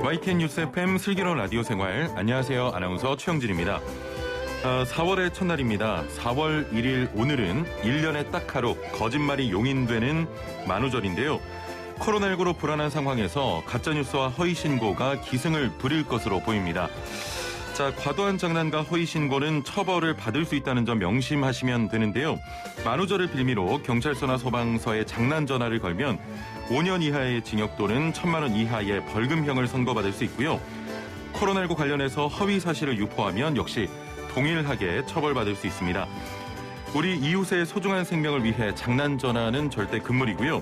YTN 뉴스 FM 슬기로운 라디오 생활. 안녕하세요. 아나운서 최영진입니다. 4월의 첫날입니다. 4월 1일 오늘은 1년에 딱 하루 거짓말이 용인되는 만우절인데요. 코로나19로 불안한 상황에서 가짜뉴스와 허위신고가 기승을 부릴 것으로 보입니다. 자, 과도한 장난과 허위신고는 처벌을 받을 수 있다는 점 명심하시면 되는데요. 만우절을 빌미로 경찰서나 소방서에 장난 전화를 걸면 5년 이하의 징역 또는 1,000만 원 이하의 벌금형을 선고받을 수 있고요. 코로나19 관련해서 허위 사실을 유포하면 역시 동일하게 처벌받을 수 있습니다. 우리 이웃의 소중한 생명을 위해 장난 전화는 절대 금물이고요.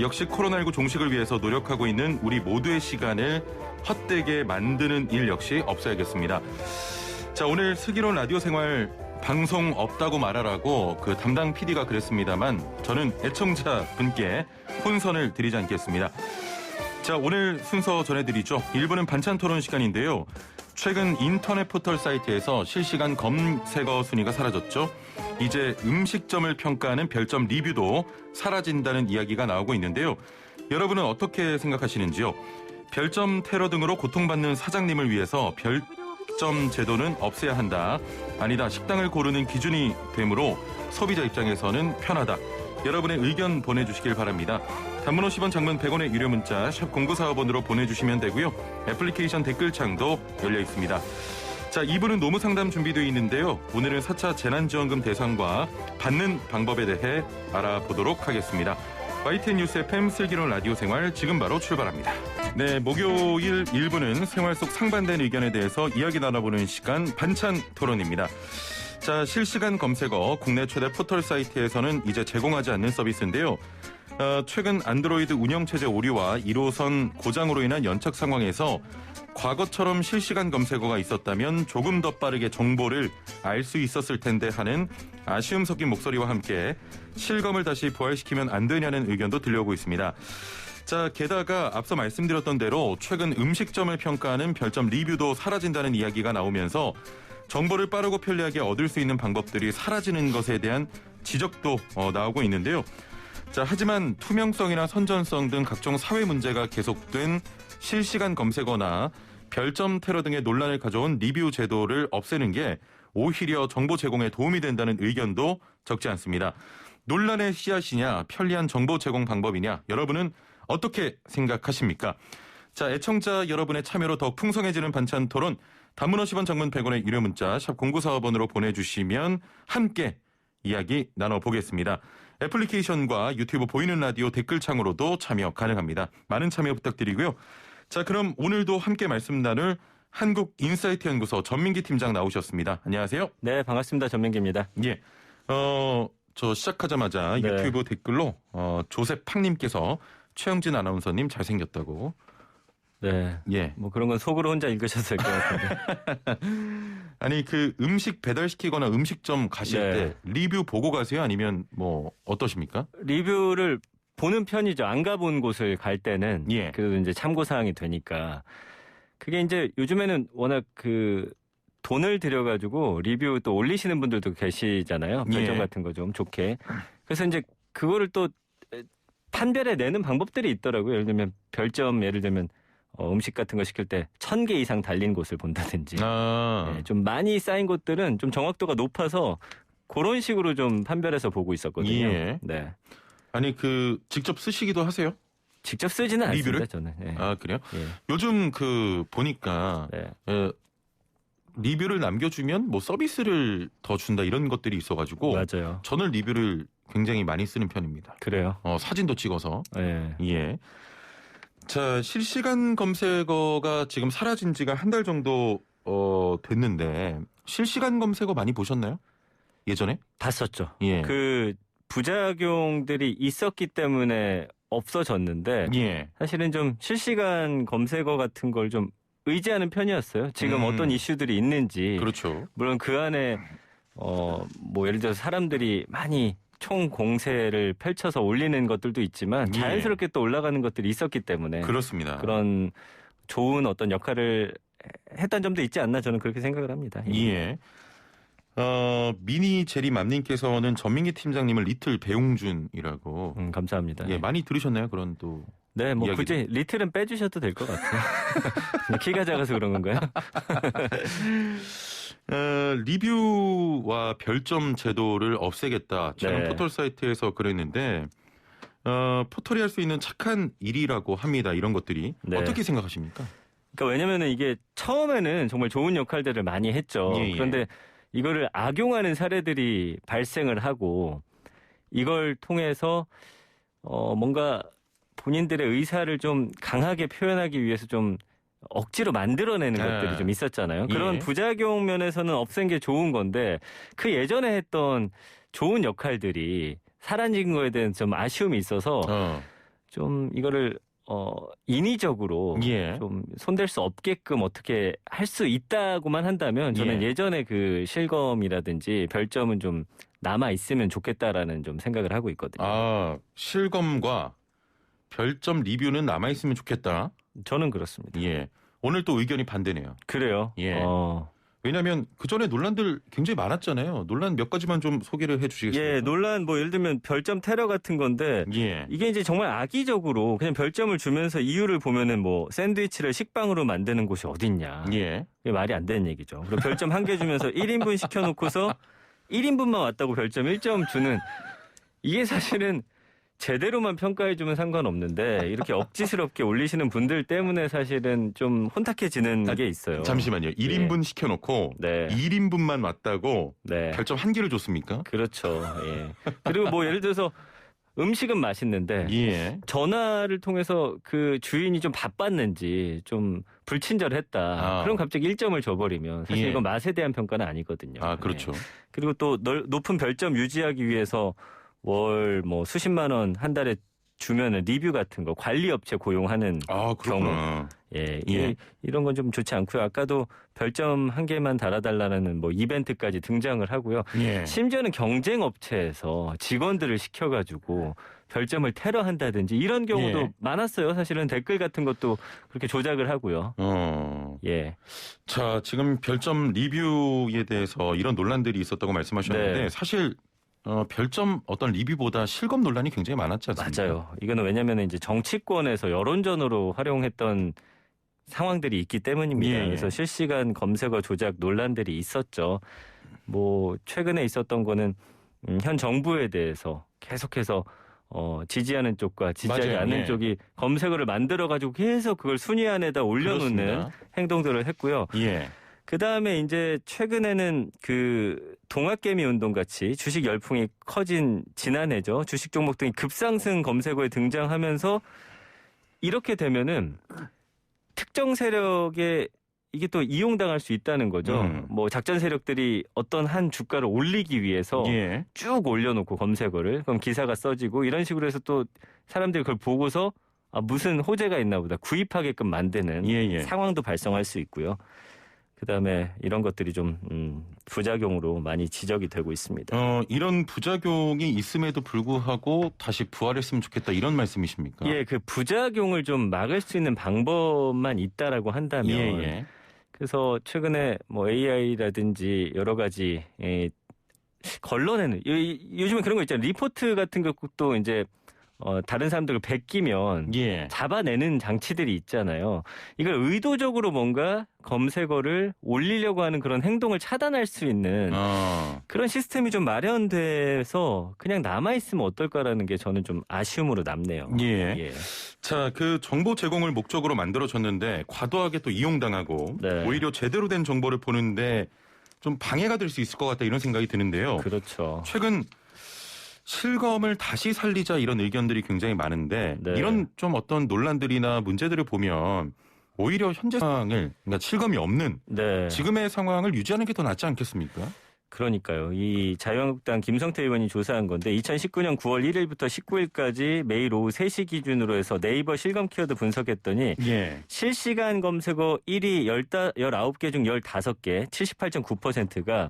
역시 코로나19 종식을 위해서 노력하고 있는 우리 모두의 시간을 헛되게 만드는 일 역시 없어야겠습니다. 자, 오늘 슬기로운 라디오 생활 방송 없다고 말하라고 그 담당 PD가 그랬습니다만 저는 애청자 분께 혼선을 드리지 않겠습니다. 자, 오늘 순서 전해드리죠. 1부는 반찬 토론 시간인데요. 최근 인터넷 포털 사이트에서 실시간 검색어 순위가 사라졌죠. 이제 음식점을 평가하는 별점 리뷰도 사라진다는 이야기가 나오고 있는데요. 여러분은 어떻게 생각하시는지요? 별점 테러 등으로 고통받는 사장님을 위해서 별점 제도는 없애야 한다. 아니다. 식당을 고르는 기준이 되므로 소비자 입장에서는 편하다. 여러분의 의견 보내주시길 바랍니다. 단문 50원, 장문 100원의 유료 문자 샵 0945번으로 보내주시면 되고요. 애플리케이션 댓글창도 열려 있습니다. 자, 2부는 노무상담 준비되어 있는데요. 오늘은 4차 재난지원금 대상과 받는 방법에 대해 알아보도록 하겠습니다. YTN 뉴스 FM 슬기로운 라디오 생활 지금 바로 출발합니다. 네, 목요일 1부는 생활 속 상반된 의견에 대해서 이야기 나눠보는 시간 반찬 토론입니다. 자, 실시간 검색어 국내 최대 포털 사이트에서는 이제 제공하지 않는 서비스인데요. 최근 안드로이드 운영체제 오류와 1호선 고장으로 인한 연착 상황에서 과거처럼 실시간 검색어가 있었다면 조금 더 빠르게 정보를 알 수 있었을 텐데 하는 아쉬움 섞인 목소리와 함께 실검을 다시 부활시키면 안 되냐는 의견도 들려오고 있습니다. 자, 게다가 앞서 말씀드렸던 대로 최근 음식점을 평가하는 별점 리뷰도 사라진다는 이야기가 나오면서 정보를 빠르고 편리하게 얻을 수 있는 방법들이 사라지는 것에 대한 지적도 나오고 있는데요. 자, 하지만 투명성이나 선전성 등 각종 사회 문제가 계속된 실시간 검색어나 별점 테러 등의 논란을 가져온 리뷰 제도를 없애는 게 오히려 정보 제공에 도움이 된다는 의견도 적지 않습니다. 논란의 씨앗이냐, 편리한 정보 제공 방법이냐, 여러분은 어떻게 생각하십니까? 자, 애청자 여러분의 참여로 더 풍성해지는 반찬 토론, 단문 50원, 장문 100원의 유료 문자 샵 0945번으로 보내주시면 함께 이야기 나눠보겠습니다. 애플리케이션과 유튜브 보이는 라디오 댓글창으로도 참여 가능합니다. 많은 참여 부탁드리고요. 자, 그럼 오늘도 함께 말씀 나눌 한국인사이트 연구소 전민기 팀장 나오셨습니다. 안녕하세요. 네, 반갑습니다. 전민기입니다. 예. 저 시작하자마자 네. 유튜브 댓글로 조셉팡님께서 최영진 아나운서님 잘생겼다고. 네. 예. 뭐 그런 건 속으로 혼자 읽으셨을 것 같은데. 아니, 그 음식 배달시키거나 음식점 가실 네. 때 리뷰 보고 가세요? 아니면 뭐 어떠십니까? 리뷰를 보는 편이죠. 안 가본 곳을 갈 때는. 예. 그래도 이제 참고사항이 되니까. 그게 이제 요즘에는 워낙 그 돈을 들여가지고 리뷰 또 올리시는 분들도 계시잖아요. 별점 예. 같은 거 좀 좋게. 그래서 이제 그거를 또 판별해 내는 방법들이 있더라고요. 예를 들면 별점, 예를 들면 음식 같은 거 시킬 때 1,000개 이상 달린 곳을 본다든지. 아. 네, 좀 많이 쌓인 곳들은 좀 정확도가 높아서 그런 식으로 좀 판별해서 보고 있었거든요. 예. 네. 아니, 그 직접 쓰시기도 하세요? 직접 쓰지는 리뷰를? 않습니다, 저는. 네. 아, 그래요? 예. 요즘 그 보니까 네. 리뷰를 남겨주면 뭐 서비스를 더 준다 이런 것들이 있어가지고 맞아요. 저는 리뷰를 굉장히 많이 쓰는 편입니다. 그래요. 사진도 찍어서. 네. 예. 자, 실시간 검색어가 지금 사라진 지가 한 달 정도 됐는데 실시간 검색어 많이 보셨나요? 예전에? 봤었죠. 예. 그 부작용들이 있었기 때문에 없어졌는데 예. 사실은 좀 실시간 검색어 같은 걸 좀 의지하는 편이었어요. 지금 어떤 이슈들이 있는지. 그렇죠. 물론 그 안에 뭐 예를 들어서 사람들이 많이 총 공세를 펼쳐서 올리는 것들도 있지만 예. 자연스럽게 또 올라가는 것들이 있었기 때문에 그렇습니다. 그런 좋은 어떤 역할을 했던 점도 있지 않나 저는 그렇게 생각을 합니다. 예. 미니 제리맘님께서는 전민기 팀장님을 리틀 배용준이라고. 감사합니다. 예, 많이 들으셨나요? 그런 또. 네, 뭐 이야기도. 굳이 리틀은 빼주셔도 될 것 같아요. 키가 작아서 그런 건가요? 리뷰와 별점 제도를 없애겠다. 최근 네. 포털 사이트에서 그랬는데 포털이 할 수 있는 착한 일이라고 합니다. 이런 것들이 네. 어떻게 생각하십니까? 그러니까 왜냐면은 이게 처음에는 정말 좋은 역할들을 많이 했죠. 예, 예. 그런데 이거를 악용하는 사례들이 발생을 하고 이걸 통해서 뭔가 본인들의 의사를 좀 강하게 표현하기 위해서 좀 억지로 만들어내는 네. 것들이 좀 있었잖아요. 그런 예. 부작용 면에서는 없앤 게 좋은 건데 그 예전에 했던 좋은 역할들이 사라진 거에 대한 좀 아쉬움이 있어서 좀 이거를 인위적으로 예. 좀 손댈 수 없게끔 어떻게 할 수 있다고만 한다면 저는 예. 예전에 그 실검이라든지 별점은 좀 남아 있으면 좋겠다라는 좀 생각을 하고 있거든요. 실검과 별점 리뷰는 남아 있으면 좋겠다. 저는 그렇습니다. 예. 오늘 또 의견이 반대네요. 그래요. 예. 왜냐하면 그 전에 논란들 굉장히 많았잖아요. 논란 몇 가지만 좀 소개를 해주시겠습니까? 예, 논란 뭐 예를 들면 별점 테러 같은 건데 예. 이게 이제 정말 악의적으로 그냥 별점을 주면서 이유를 보면은 뭐 샌드위치를 식빵으로 만드는 곳이 어딨냐. 예. 이게 말이 안 되는 얘기죠. 그리고 별점 1개 주면서 1인분 시켜놓고서 1인분만 왔다고 별점 1점 주는 이게 사실은 제대로만 평가해주면 상관없는데 이렇게 억지스럽게 올리시는 분들 때문에 사실은 좀 혼탁해지는 게 있어요. 잠시만요. 1인분 시켜놓고 네. 1인분만 왔다고 네. 별점 1개를 줬습니까? 그렇죠. 예. 그리고 뭐 예를 들어서 음식은 맛있는데 예. 전화를 통해서 그 주인이 좀 바빴는지 좀 불친절했다. 그럼 갑자기 1점을 줘버리면 사실 예. 이건 맛에 대한 평가는 아니거든요. 그렇죠. 예. 그리고 또 높은 별점 유지하기 위해서 월 뭐 수십만 원 한 달에 주면은 리뷰 같은 거 관리 업체 고용하는 그렇구나. 예, 예. 이런 건 좀 좋지 않고요. 아까도 별점 1개만 달아달라는 뭐 이벤트까지 등장을 하고요. 예. 심지어는 경쟁 업체에서 직원들을 시켜가지고 별점을 테러한다든지 이런 경우도 예. 많았어요. 사실은 댓글 같은 것도 그렇게 조작을 하고요. 예. 자, 지금 별점 리뷰에 대해서 이런 논란들이 있었다고 말씀하셨는데 네. 사실 별점 어떤 리뷰보다 실검 논란이 굉장히 많았지 않습니까? 맞아요. 이거는 왜냐하면 이제 정치권에서 여론전으로 활용했던 상황들이 있기 때문입니다. 예. 그래서 실시간 검색어 조작 논란들이 있었죠. 뭐 최근에 있었던 거는 현 정부에 대해서 계속해서 지지하는 쪽과 지지하지 맞아요. 않는 예. 쪽이 검색어를 만들어 가지고 계속 그걸 순위 안에다 올려놓는 그렇습니다. 행동들을 했고요. 예. 그 다음에 이제 최근에는 그 동학개미 운동 같이 주식 열풍이 커진 지난해죠. 주식 종목 등이 급상승 검색어에 등장하면서 이렇게 되면은 특정 세력에 이게 또 이용당할 수 있다는 거죠. 뭐 작전 세력들이 어떤 한 주가를 올리기 위해서 예. 쭉 올려놓고 검색어를 그럼 기사가 써지고 이런 식으로 해서 또 사람들이 그걸 보고서 무슨 호재가 있나 보다 구입하게끔 만드는 예. 상황도 발생할 수 있고요. 그다음에 이런 것들이 좀 부작용으로 많이 지적이 되고 있습니다. 이런 부작용이 있음에도 불구하고 다시 부활했으면 좋겠다 이런 말씀이십니까? 예, 그 부작용을 좀 막을 수 있는 방법만 있다라고 한다면 예. 그래서 최근에 뭐 AI라든지 여러 가지 걸러내는 요즘에 그런 거 있잖아요. 리포트 같은 것도 이제 다른 사람들을 베끼면 예. 잡아내는 장치들이 있잖아요. 이걸 의도적으로 뭔가 검색어를 올리려고 하는 그런 행동을 차단할 수 있는 그런 시스템이 좀 마련돼서 그냥 남아있으면 어떨까라는 게 저는 좀 아쉬움으로 남네요. 예. 자, 그 정보 제공을 목적으로 만들어졌는데 과도하게 또 이용당하고 네. 오히려 제대로 된 정보를 보는데 좀 방해가 될 수 있을 것 같다 이런 생각이 드는데요. 그렇죠. 최근 실검을 다시 살리자 이런 의견들이 굉장히 많은데 네. 이런 좀 어떤 논란들이나 문제들을 보면 오히려 현재 상황을 그러니까 실검이 없는 네. 지금의 상황을 유지하는 게 더 낫지 않겠습니까? 그러니까요. 이 자유한국당 김성태 의원이 조사한 건데 2019년 9월 1일부터 19일까지 매일 오후 3시 기준으로 해서 네이버 실검 키워드 분석했더니 예. 실시간 검색어 1위 19개 중 15개 78.9%가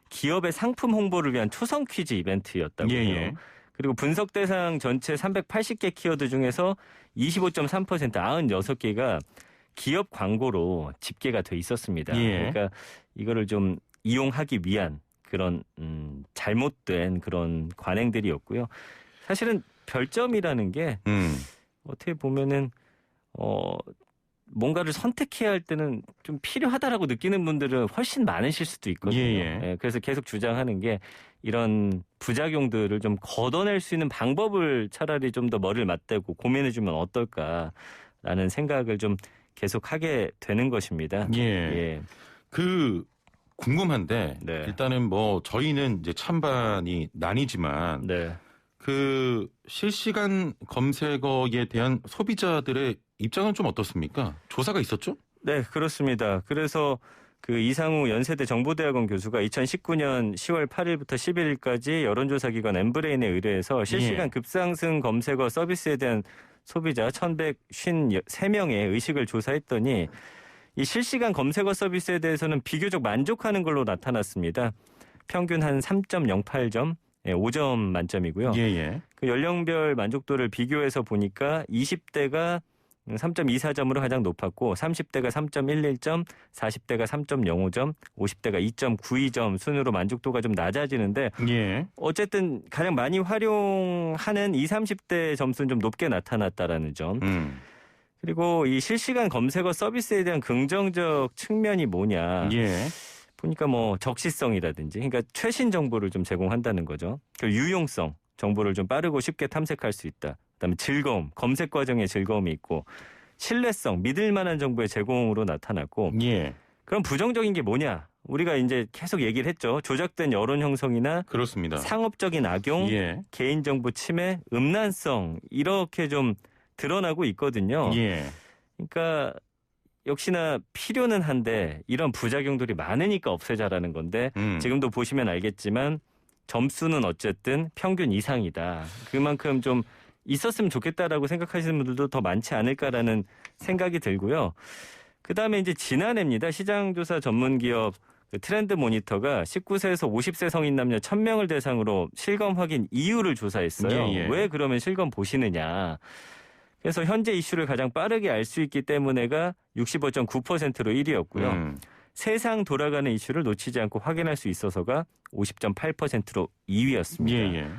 기업의 상품 홍보를 위한 초성 퀴즈 이벤트였다고요. 예. 그리고 분석 대상 전체 380개 키워드 중에서 25.3% 96개가 기업 광고로 집계가 돼 있었습니다. 예. 그러니까 이거를 좀 이용하기 위한 그런 잘못된 그런 관행들이었고요. 사실은 별점이라는 게 어떻게 보면은 뭔가를 선택해야 할 때는 좀 필요하다라고 느끼는 분들은 훨씬 많으실 수도 있거든요. 예. 그래서 계속 주장하는 게 이런 부작용들을 좀 걷어낼 수 있는 방법을 차라리 좀 더 머리를 맞대고 고민해주면 어떨까라는 생각을 좀 계속 하게 되는 것입니다. 예. 그 궁금한데 네. 일단은 뭐 저희는 이제 찬반이 나뉘지만 네. 그 실시간 검색어에 대한 소비자들의 입장은 좀 어떻습니까? 조사가 있었죠? 네, 그렇습니다. 그래서 그 이상우 연세대 정보대학원 교수가 2019년 10월 8일부터 11일까지 여론조사 기관 엠브레인에 의뢰해서 실시간 급상승 검색어 서비스에 대한 소비자 1,153명의 의식을 조사했더니 이 실시간 검색어 서비스에 대해서는 비교적 만족하는 걸로 나타났습니다. 평균 한 3.08점, 5점 만점이고요. 예. 그 연령별 만족도를 비교해서 보니까 20대가 3.24점으로 가장 높았고 30대가 3.11점, 40대가 3.05점, 50대가 2.92점 순으로 만족도가 좀 낮아지는데 예. 어쨌든 가장 많이 활용하는 20, 30대 점수는 좀 높게 나타났다라는 점. 그리고 이 실시간 검색어 서비스에 대한 긍정적 측면이 뭐냐. 예. 보니까 뭐 적시성이라든지 그러니까 최신 정보를 좀 제공한다는 거죠. 그리고 유용성, 정보를 좀 빠르고 쉽게 탐색할 수 있다. 그다음에 즐거움, 검색 과정의 즐거움이 있고 신뢰성, 믿을 만한 정보의 제공으로 나타났고 예. 그럼 부정적인 게 뭐냐? 우리가 이제 계속 얘기를 했죠. 조작된 여론 형성이나 그렇습니다. 상업적인 악용, 예. 개인정보 침해, 음란성 이렇게 좀 드러나고 있거든요. 예. 그러니까 역시나 필요는 한데 이런 부작용들이 많으니까 없애자라는 건데 지금도 보시면 알겠지만 점수는 어쨌든 평균 이상이다. 그만큼 좀 있었으면 좋겠다라고 생각하시는 분들도 더 많지 않을까라는 생각이 들고요. 그다음에 이제 지난해입니다. 시장조사 전문기업 트렌드 모니터가 19세에서 50세 성인 남녀 1,000명을 대상으로 실검 확인 이유를 조사했어요. 예. 왜 그러면 실검 보시느냐. 그래서 현재 이슈를 가장 빠르게 알 수 있기 때문에가 65.9%로 1위였고요. 세상 돌아가는 이슈를 놓치지 않고 확인할 수 있어서가 50.8%로 2위였습니다. 예.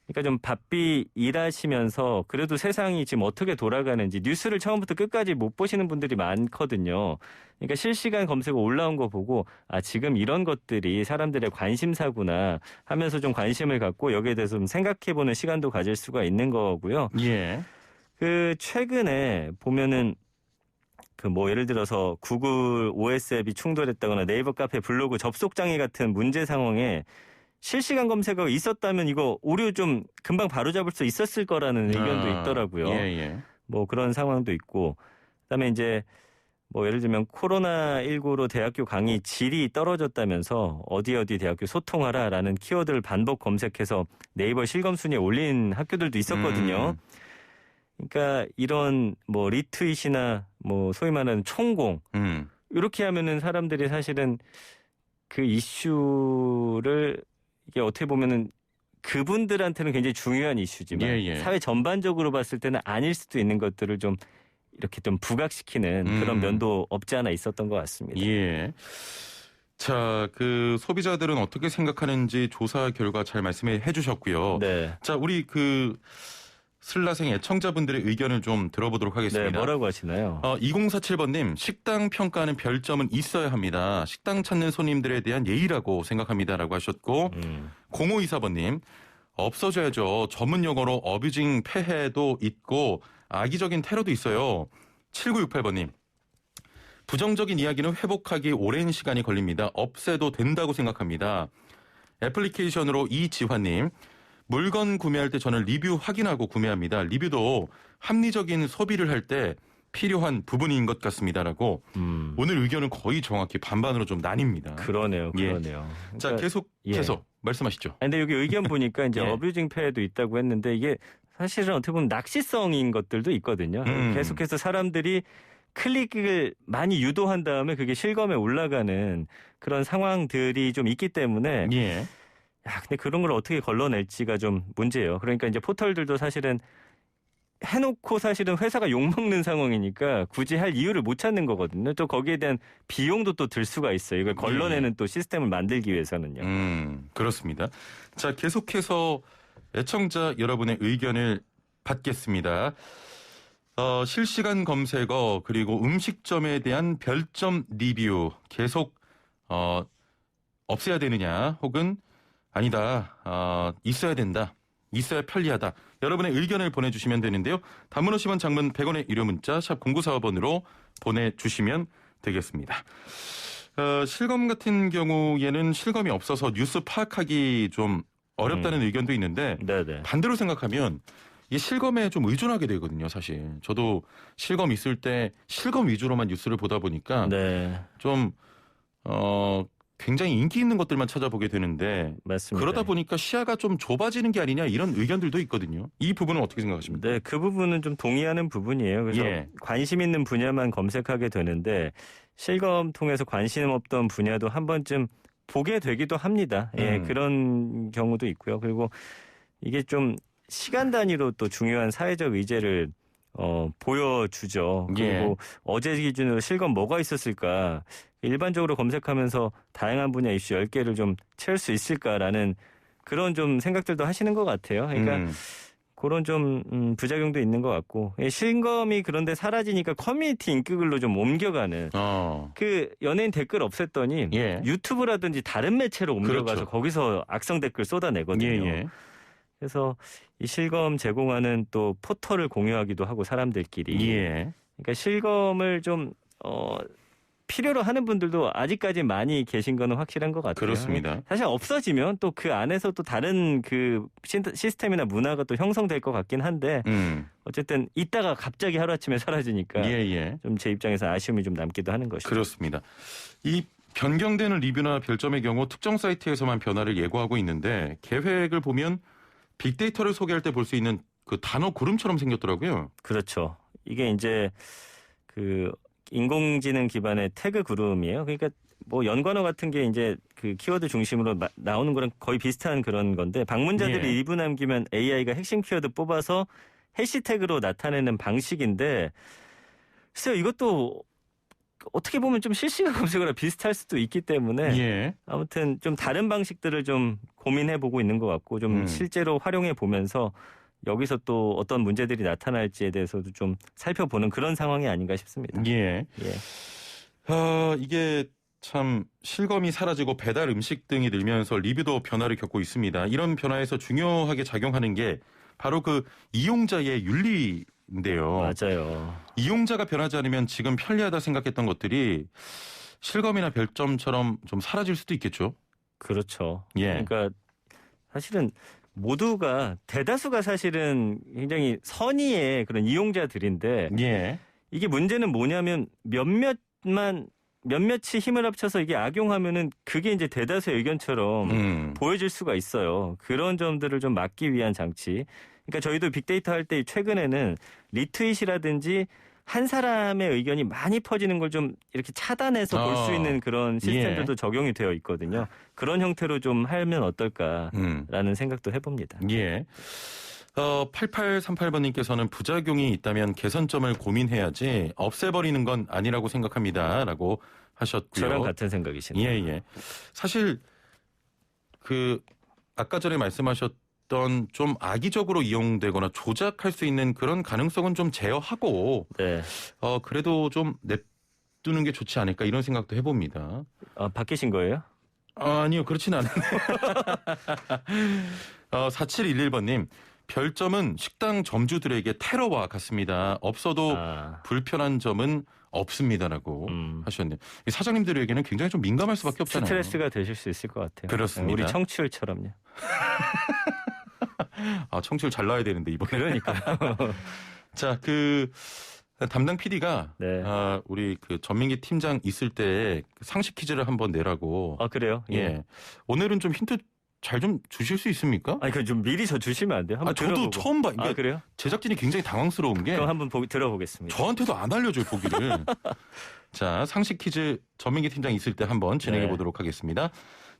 그러니까 좀 바삐 일하시면서 그래도 세상이 지금 어떻게 돌아가는지 뉴스를 처음부터 끝까지 못 보시는 분들이 많거든요. 그러니까 실시간 검색어 올라온 거 보고 아 지금 이런 것들이 사람들의 관심사구나 하면서 좀 관심을 갖고 여기에 대해서 좀 생각해보는 시간도 가질 수가 있는 거고요. 예. 그 최근에 보면은 그 뭐 예를 들어서 구글 OS 앱이 충돌했다거나 네이버 카페 블로그 접속 장애 같은 문제 상황에 실시간 검색어가 있었다면 이거 오류 좀 금방 바로잡을 수 있었을 거라는 의견도 있더라고요. 예. 뭐 그런 상황도 있고 그다음에 이제 뭐 예를 들면 코로나19로 대학교 강의 질이 떨어졌다면서 어디 대학교 소통하라라는 키워드를 반복 검색해서 네이버 실검 순위에 올린 학교들도 있었거든요. 그러니까 이런 뭐 리트윗이나 뭐 소위 말하는 총공 이렇게 하면은 사람들이 사실은 그 이슈를 이게 어떻게 보면은 그분들한테는 굉장히 중요한 이슈지만 사회 전반적으로 봤을 때는 아닐 수도 있는 것들을 좀 이렇게 좀 부각시키는 그런 면도 없지 않아 있었던 것 같습니다. 예. 자, 그 소비자들은 어떻게 생각하는지 조사 결과 잘 말씀해 주셨고요. 네. 자, 우리 그 슬라생 애청자분들의 의견을 좀 들어보도록 하겠습니다. 네, 뭐라고 하시나요? 2047번님, 식당 평가하는 별점은 있어야 합니다. 식당 찾는 손님들에 대한 예의라고 생각합니다라고 하셨고 0524번님, 없어져야죠. 전문 용어로 어뷰징 폐해도 있고 악의적인 테러도 있어요. 7968번님, 부정적인 이야기는 회복하기 오랜 시간이 걸립니다. 없애도 된다고 생각합니다. 애플리케이션으로 이지환님, 물건 구매할 때 저는 리뷰 확인하고 구매합니다. 리뷰도 합리적인 소비를 할 때 필요한 부분인 것 같습니다라고 오늘 의견은 거의 정확히 반반으로 좀 나뉩니다. 그러네요. 예. 그러니까, 자, 계속해서 말씀하시죠. 근데 여기 의견 보니까 이제 예. 어뷰징 폐해도 있다고 했는데 이게 사실은 어떻게 보면 낚시성인 것들도 있거든요. 계속해서 사람들이 클릭을 많이 유도한 다음에 그게 실검에 올라가는 그런 상황들이 좀 있기 때문에 예. 근데 그런 걸 어떻게 걸러낼지가 좀 문제예요. 그러니까 이제 포털들도 사실은 해놓고 사실은 회사가 욕먹는 상황이니까 굳이 할 이유를 못 찾는 거거든요. 또 거기에 대한 비용도 또 들 수가 있어요. 이걸 걸러내는 또 시스템을 만들기 위해서는요. 그렇습니다. 자, 계속해서 애청자 여러분의 의견을 받겠습니다. 실시간 검색어 그리고 음식점에 대한 별점 리뷰 계속 없애야 되느냐 혹은 아니다 있어야 된다. 있어야 편리하다. 여러분의 의견을 보내주시면 되는데요. 단문 50원 장문 100원의 유료 문자 샵 0945번으로 보내주시면 되겠습니다. 실검 같은 경우에는 실검이 없어서 뉴스 파악하기 좀 어렵다는 의견도 있는데 네네. 반대로 생각하면 이 실검에 좀 의존하게 되거든요. 사실 저도 실검 있을 때 실검 위주로만 뉴스를 보다 보니까 네. 좀 굉장히 인기 있는 것들만 찾아보게 되는데 맞습니다. 그러다 보니까 시야가 좀 좁아지는 게 아니냐 이런 의견들도 있거든요. 이 부분은 어떻게 생각하십니까? 네, 그 부분은 좀 동의하는 부분이에요. 그래서 예. 관심 있는 분야만 검색하게 되는데 실검 통해서 관심 없던 분야도 한 번쯤 보게 되기도 합니다. 예, 그런 경우도 있고요. 그리고 이게 좀 시간 단위로 또 중요한 사회적 의제를 보여주죠. 그리고 예. 어제 기준으로 실검 뭐가 있었을까? 일반적으로 검색하면서 다양한 분야 이슈 10개를 좀 채울 수 있을까라는 그런 좀 생각들도 하시는 것 같아요. 그러니까 그런 좀 부작용도 있는 것 같고 실검이 그런데 사라지니까 커뮤니티 인기글로 좀 옮겨가는 그 연예인 댓글 없앴더니 예. 유튜브라든지 다른 매체로 옮겨가서 그렇죠. 거기서 악성 댓글 쏟아내거든요. 예. 그래서 이 실검 제공하는 또 포털을 공유하기도 하고 사람들끼리. 예. 그러니까 실검을 좀 필요로 하는 분들도 아직까지 많이 계신 거는 확실한 것 같아요. 그렇습니다. 사실 없어지면 또 그 안에서 또 다른 그 시스템이나 문화가 또 형성될 것 같긴 한데 어쨌든 있다가 갑자기 하루아침에 사라지니까 예. 좀 제 입장에서 아쉬움이 좀 남기도 하는 것이죠. 그렇습니다. 이 변경되는 리뷰나 별점의 경우 특정 사이트에서만 변화를 예고하고 있는데 계획을 보면 빅데이터를 소개할 때 볼 수 있는 그 단어 구름처럼 생겼더라고요. 그렇죠. 이게 이제 그 인공지능 기반의 태그 구름이에요. 그러니까 뭐 연관어 같은 게 이제 그 키워드 중심으로 나오는 거랑 거의 비슷한 그런 건데 방문자들이 예. 2분 남기면 AI가 핵심 키워드 뽑아서 해시태그로 나타내는 방식인데 글쎄요 이것도 어떻게 보면 좀 실시간 검색어랑 비슷할 수도 있기 때문에 예. 아무튼 좀 다른 방식들을 좀 고민해보고 있는 것 같고 좀 실제로 활용해 보면서 여기서 또 어떤 문제들이 나타날지에 대해서도 좀 살펴보는 그런 상황이 아닌가 싶습니다. 예. 예. 이게 참 실검이 사라지고 배달 음식 등이 늘면서 리뷰도 변화를 겪고 있습니다. 이런 변화에서 중요하게 작용하는 게 바로 그 이용자의 윤리인데요. 맞아요. 이용자가 변하지 않으면 지금 편리하다 생각했던 것들이 실검이나 별점처럼 좀 사라질 수도 있겠죠. 그렇죠. 예. 그러니까 사실은 모두가 대다수가 사실은 굉장히 선의의 그런 이용자들인데 예. 이게 문제는 뭐냐면 몇몇이 힘을 합쳐서 이게 악용하면은 그게 이제 대다수의 의견처럼 보여질 수가 있어요. 그런 점들을 좀 막기 위한 장치. 그러니까 저희도 빅데이터 할 때 최근에는 리트윗이라든지 한 사람의 의견이 많이 퍼지는 걸 좀 이렇게 차단해서 볼 수 있는 그런 시스템들도 적용이 되어 있거든요. 그런 형태로 좀 하면 어떨까라는 생각도 해봅니다. 예. 8838번님께서는 부작용이 있다면 개선점을 고민해야지 없애버리는 건 아니라고 생각합니다. 라고 하셨고요. 저랑 같은 생각이시네요. 예. 사실 아까 전에 말씀하셨던 좀 악의적으로 이용되거나 조작할 수 있는 그런 가능성은 좀 제어하고 네. 그래도 좀 냅두는 게 좋지 않을까 이런 생각도 해봅니다. 바뀌신 거예요? 아니요. 그렇진 않은데. 4711번님. 별점은 식당 점주들에게 테러와 같습니다. 없어도 불편한 점은 없습니다라고 하셨네요. 사장님들에게는 굉장히 좀 민감할 수밖에 없잖아요. 스트레스가 되실 수 있을 것 같아요. 그렇습니다. 우리 청취율처럼요. 청취율 잘 나와야 되는데 이번에. 그러니까요. 자, 담당 PD가 네. 우리 전민기 팀장 있을 때 상식 퀴즈를 한번 내라고. 그래요? 예. 오늘은 좀 힌트 잘 좀 주실 수 있습니까? 그 좀 미리 저 주시면 안 돼요? 한번 저도 들어보고. 처음 봐. 그래요? 제작진이 굉장히 당황스러운 게 그럼 한번 들어보겠습니다. 저한테도 안 알려줘요, 보기를. 자, 상식 퀴즈 전민기 팀장 있을 때 한번 진행해 보도록 하겠습니다.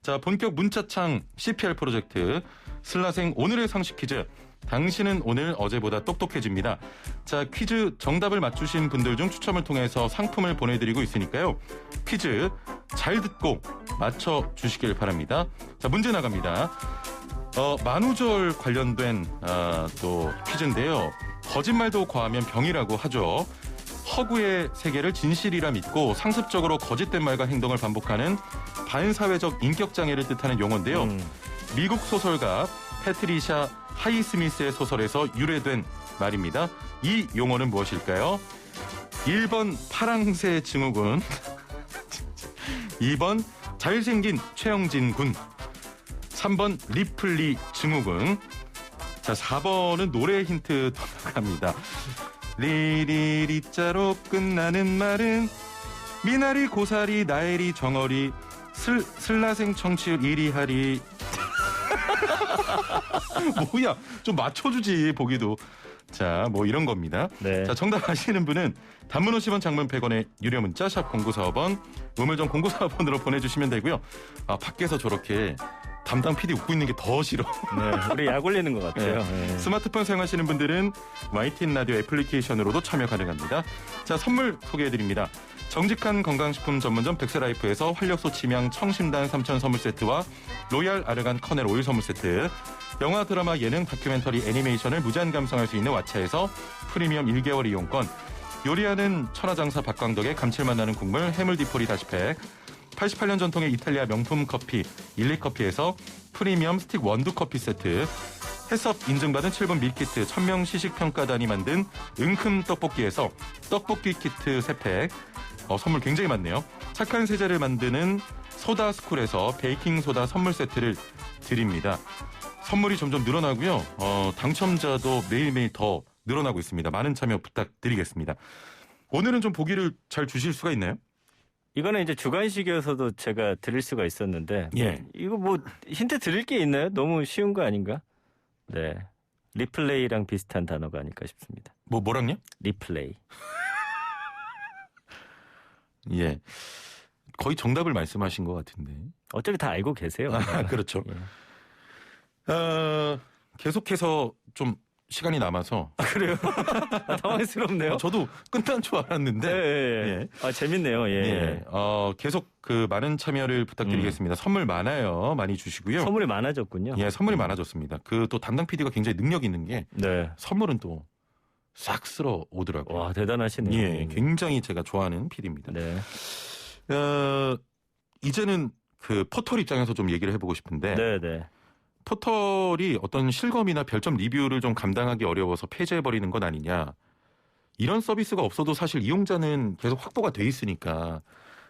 자, 본격 문자창 CPR 프로젝트 슬라생 오늘의 상식 퀴즈. 당신은 오늘 어제보다 똑똑해집니다. 자, 퀴즈 정답을 맞추신 분들 중 추첨을 통해서 상품을 보내드리고 있으니까요. 퀴즈 잘 듣고 맞춰주시길 바랍니다. 자, 문제 나갑니다. 만우절 관련된 또 퀴즈인데요. 거짓말도 과하면 병이라고 하죠. 허구의 세계를 진실이라 믿고 상습적으로 거짓된 말과 행동을 반복하는 반사회적 인격장애를 뜻하는 용어인데요. 미국 소설가 패트리샤 하이스미스의 소설에서 유래된 말입니다. 이 용어는 무엇일까요? 1번 파랑새 증후군, 2번 잘생긴 최영진 군, 3번 리플리 증후군. 자, 4번은 노래 힌트 더 나갑니다. 리리리자로 끝나는 말은 미나리 고사리 나엘이 정어리 슬라생 청취율 1위 하리. 뭐야, 좀 맞춰주지 보기도. 자, 뭐 이런 겁니다. 네. 자, 정답 아시는 분은 단문 50원, 장문 100원의 유료 문자 샵 0945번, 우물정 0945번으로 보내주시면 되고요. 아, 밖에서 저렇게 담당 PD 웃고 있는 게 더 싫어. 네, 우리 약 올리는 것 같아요. 네. 스마트폰 사용하시는 분들은 YTN 라디오 애플리케이션으로도 참여 가능합니다. 자, 선물 소개해드립니다. 정직한 건강식품 전문점 백세라이프에서 활력소 치명 청심단 3천 선물 세트와 로얄 아르간 커넬 오일 선물 세트, 영화, 드라마, 예능, 다큐멘터리, 애니메이션을 무제한 감상할 수 있는 왓챠에서 프리미엄 1개월 이용권, 요리하는 천하장사 박광덕의 감칠맛 나는 국물 해물디포리 다시팩, 88년 전통의 이탈리아 명품 커피 일리커피에서 프리미엄 스틱 원두 커피 세트, 해썹 인증받은 7분 밀키트 천명 시식평가단이 만든 은큼 떡볶이에서 떡볶이 키트 3팩, 선물 굉장히 많네요. 착한 세제를 만드는 소다스쿨에서 베이킹소다 선물 세트를 드립니다. 선물이 점점 늘어나고요. 당첨자도 매일매일 더 늘어나고 있습니다. 많은 참여 부탁드리겠습니다. 오늘은 좀 보기를 잘 주실 수가 있나요? 이거는 이제 주간식이어서도 제가 드릴 수가 있었는데 예. 이거 뭐 힌트 드릴 게 있나요? 너무 쉬운 거 아닌가? 네, 리플레이랑 비슷한 단어가 아닐까 싶습니다. 뭐랑요? 리플레이. 예, 거의 정답을 말씀하신 것 같은데. 어차피 다 알고 계세요. 아, 그렇죠. 예. 계속해서 좀 시간이 남아서. 아, 그래요? 당황스럽네요. 저도 끝난 줄 알았는데. 네, 예. 아, 재밌네요. 예. 예. 계속 그 많은 참여를 부탁드리겠습니다. 선물 많아요. 많이 주시고요. 선물이 많아졌군요. 예, 선물이 많아졌습니다. 그 또 담당 PD가 굉장히 능력 있는 게 네. 선물은 또 싹 쓸어 오더라고요. 와, 대단하시네요. 예, 굉장히 제가 좋아하는 PD입니다. 네. 이제는 그 포털 입장에서 좀 얘기를 해보고 싶은데. 네, 네. 포털이 어떤 실검이나 별점 리뷰를 좀 감당하기 어려워서 폐지해버리는 건 아니냐. 이런 서비스가 없어도 사실 이용자는 계속 확보가 돼 있으니까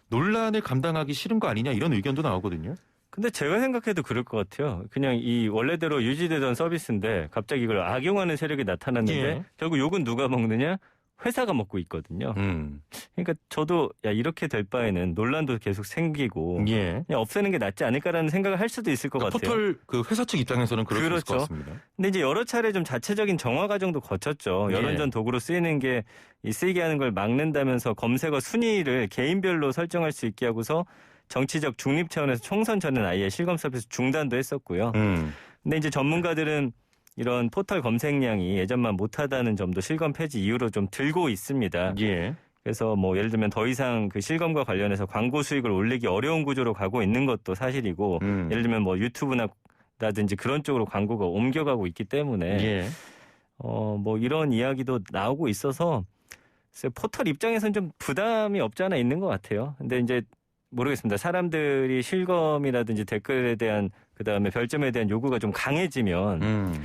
논란을 감당하기 싫은 거 아니냐 이런 의견도 나오거든요. 근데 제가 생각해도 그럴 것 같아요. 그냥 이 원래대로 유지되던 서비스인데 갑자기 이걸 악용하는 세력이 나타났는데 예. 결국 욕은 누가 먹느냐? 회사가 먹고 있거든요. 그러니까 저도 야 이렇게 될 바에는 논란도 계속 생기고 예. 그냥 없애는 게 낫지 않을까라는 생각을 할 수도 있을 것 그러니까 같아요. 포털 그 회사 측 입장에서는 그럴 수 있을 그렇죠. 것 같습니다. 근데 이제 여러 차례 좀 자체적인 정화 과정도 거쳤죠. 예. 여론전 도구로 쓰이는 게 이 쓰이게 하는 걸 막는다면서 검색어 순위를 개인별로 설정할 수 있게 하고서 정치적 중립 차원에서 총선 전엔 아예 실검 서비스 중단도 했었고요. 근데 이제 전문가들은 이런 포털 검색량이 예전만 못하다는 점도 실검 폐지 이후로 좀 들고 있습니다. 예. 그래서 뭐 예를 들면 더 이상 그 실검과 관련해서 광고 수익을 올리기 어려운 구조로 가고 있는 것도 사실이고 예를 들면 뭐 유튜브나라든지 그런 쪽으로 광고가 옮겨가고 있기 때문에 예. 뭐 이런 이야기도 나오고 있어서 포털 입장에서는 좀 부담이 없지 않아 있는 것 같아요. 근데 이제 모르겠습니다. 사람들이 실검이라든지 댓글에 대한 그다음에 별점에 대한 요구가 좀 강해지면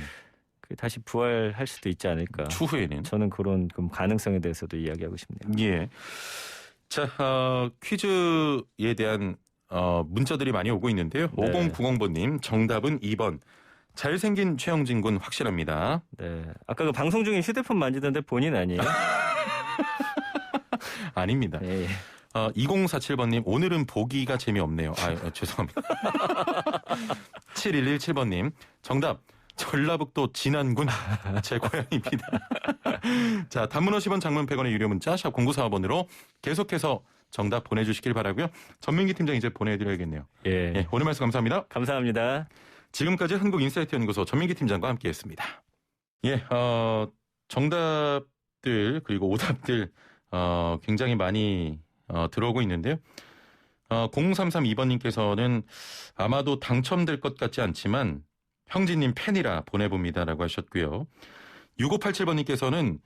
다시 부활할 수도 있지 않을까. 추후에는. 저는 그런 가능성에 대해서도 이야기하고 싶네요. 예. 자, 퀴즈에 대한 문자들이 많이 오고 있는데요. 네. 5090번님 정답은 2번. 잘생긴 최영진 군 확실합니다. 네. 아까 그 방송 중에 휴대폰 만지던데 본인 아니에요? 아닙니다. 예. 2047번님 오늘은 보기가 재미없네요. 죄송합니다. 7117번님 정답 전라북도 진안군 제 고향입니다. 자, 단문 50원 장문 100원의 유료 문자 샵 0945번으로 계속해서 정답 보내주시길 바라고요. 전민기 팀장 이제 보내드려야겠네요. 예. 예, 오늘 말씀 감사합니다. 감사합니다. 지금까지 한국인사이트 연구소 전민기 팀장과 함께했습니다. 예, 정답들 그리고 오답들 굉장히 많이 들어오고 있는데요. 0332번님께서는 아마도 당첨될 것 같지 않지만 형제님 팬이라 보내봅니다라고 하셨고요. 6587번님께서는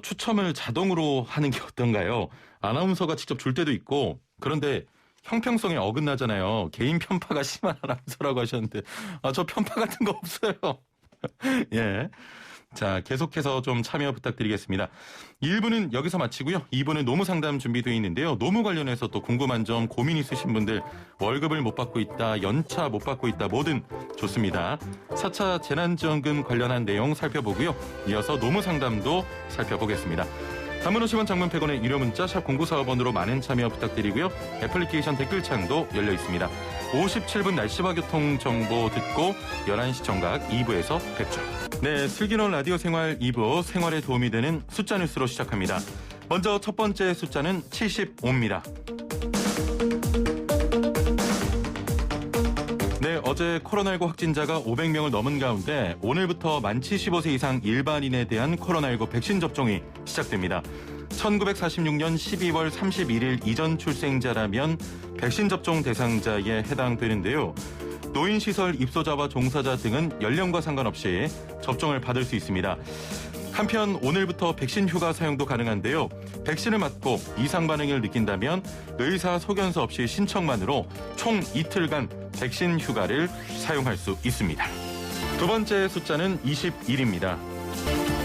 추첨을 자동으로 하는 게 어떤가요? 아나운서가 직접 줄 때도 있고 그런데 형평성에 어긋나잖아요. 개인 편파가 심한 아나운서라고 하셨는데 저 편파 같은 거 없어요. 예. 자, 계속해서 좀 참여 부탁드리겠습니다. 1부는 여기서 마치고요. 2부는 노무 상담 준비되어 있는데요. 노무 관련해서 또 궁금한 점, 고민 있으신 분들 월급을 못 받고 있다, 연차 못 받고 있다, 뭐든 좋습니다. 4차 재난지원금 관련한 내용 살펴보고요. 이어서 노무 상담도 살펴보겠습니다. 단문 50원, 장문 100원의 유료 문자 샵 0945번으로 많은 참여 부탁드리고요. 애플리케이션 댓글창도 열려 있습니다. 57분 날씨와 교통 정보 듣고 11시 정각 2부에서 뵙죠. 네, 슬기로운 라디오 생활 2부 생활에 도움이 되는 숫자 뉴스로 시작합니다. 먼저 첫 번째 숫자는 75입니다. 네, 어제 코로나19 확진자가 500명을 넘은 가운데 오늘부터 만 75세 이상 일반인에 대한 코로나19 백신 접종이 시작됩니다. 1946년 12월 31일 이전 출생자라면 백신 접종 대상자에 해당되는데요. 노인시설 입소자와 종사자 등은 연령과 상관없이 접종을 받을 수 있습니다. 한편 오늘부터 백신 휴가 사용도 가능한데요. 백신을 맞고 이상 반응을 느낀다면 의사 소견서 없이 신청만으로 총 이틀간 백신 휴가를 사용할 수 있습니다. 두 번째 숫자는 21입니다.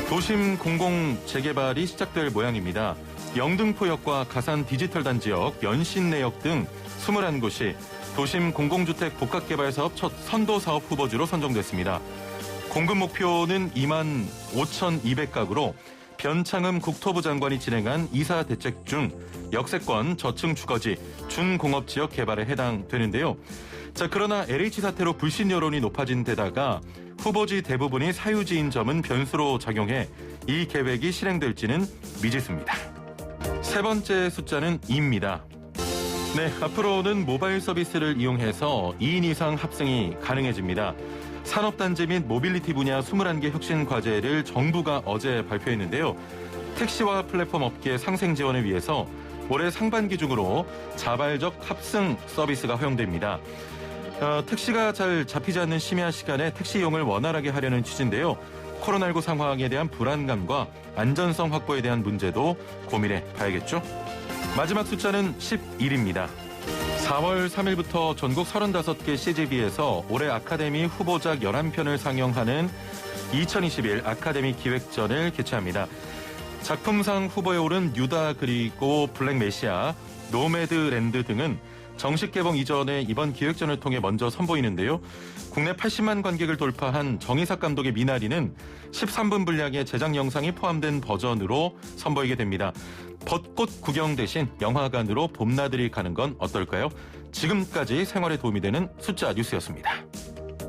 도심 공공 재개발이 시작될 모양입니다. 영등포역과 가산 디지털 단지역, 연신내역 등 21곳이 도심 공공주택 복합개발사업 첫 선도사업 후보지로 선정됐습니다. 공급 목표는 2만 5,200가구로 변창흠 국토부 장관이 진행한 이사 대책 중 역세권 저층 주거지 준공업지역 개발에 해당되는데요. 자, 그러나 LH 사태로 불신 여론이 높아진 데다가 후보지 대부분이 사유지인 점은 변수로 작용해 이 계획이 실행될지는 미지수입니다. 세 번째 숫자는 2입니다. 네, 앞으로는 모바일 서비스를 이용해서 2인 이상 합승이 가능해집니다. 산업단지 및 모빌리티 분야 21개 혁신 과제를 정부가 어제 발표했는데요. 택시와 플랫폼 업계 상생 지원을 위해서 올해 상반기 중으로 자발적 합승 서비스가 허용됩니다. 택시가 잘 잡히지 않는 심야 시간에 택시 이용을 원활하게 하려는 취지인데요. 코로나19 상황에 대한 불안감과 안전성 확보에 대한 문제도 고민해 봐야겠죠. 마지막 숫자는 11입니다. 4월 3일부터 전국 35개 CGV에서 올해 아카데미 후보작 11편을 상영하는 2021 아카데미 기획전을 개최합니다. 작품상 후보에 오른 유다 그리고 블랙 메시아, 노매드랜드 등은 정식 개봉 이전에 이번 기획전을 통해 먼저 선보이는데요. 국내 80만 관객을 돌파한 정의삭 감독의 미나리는 13분 분량의 제작 영상이 포함된 버전으로 선보이게 됩니다. 벚꽃 구경 대신 영화관으로 봄나들이 가는 건 어떨까요? 지금까지 생활에 도움이 되는 숫자 뉴스였습니다.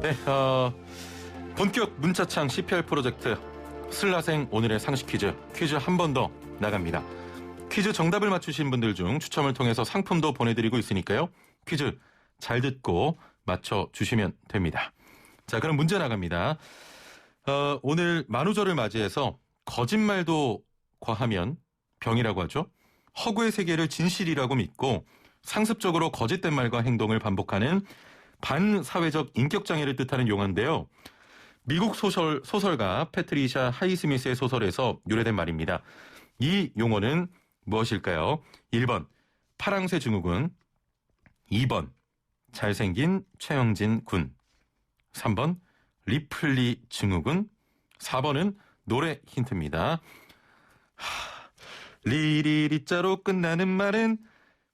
네, 본격 문자창 CPR 프로젝트 슬라생 오늘의 상식 퀴즈 한 번 더 나갑니다. 퀴즈 정답을 맞추신 분들 중 추첨을 통해서 상품도 보내드리고 있으니까요. 퀴즈 잘 듣고 맞춰주시면 됩니다. 자, 그럼 문제 나갑니다. 오늘 만우절을 맞이해서 거짓말도 과하면 병이라고 하죠. 허구의 세계를 진실이라고 믿고 상습적으로 거짓된 말과 행동을 반복하는 반사회적 인격장애를 뜻하는 용어인데요. 미국 소설가 패트리샤 하이스미스의 소설에서 유래된 말입니다. 이 용어는 무엇일까요? 1번 파랑새 증후군, 2번 잘생긴 최영진 군, 3번 리플리 증후군, 4번은 노래 힌트입니다. 리리리자로 끝나는 말은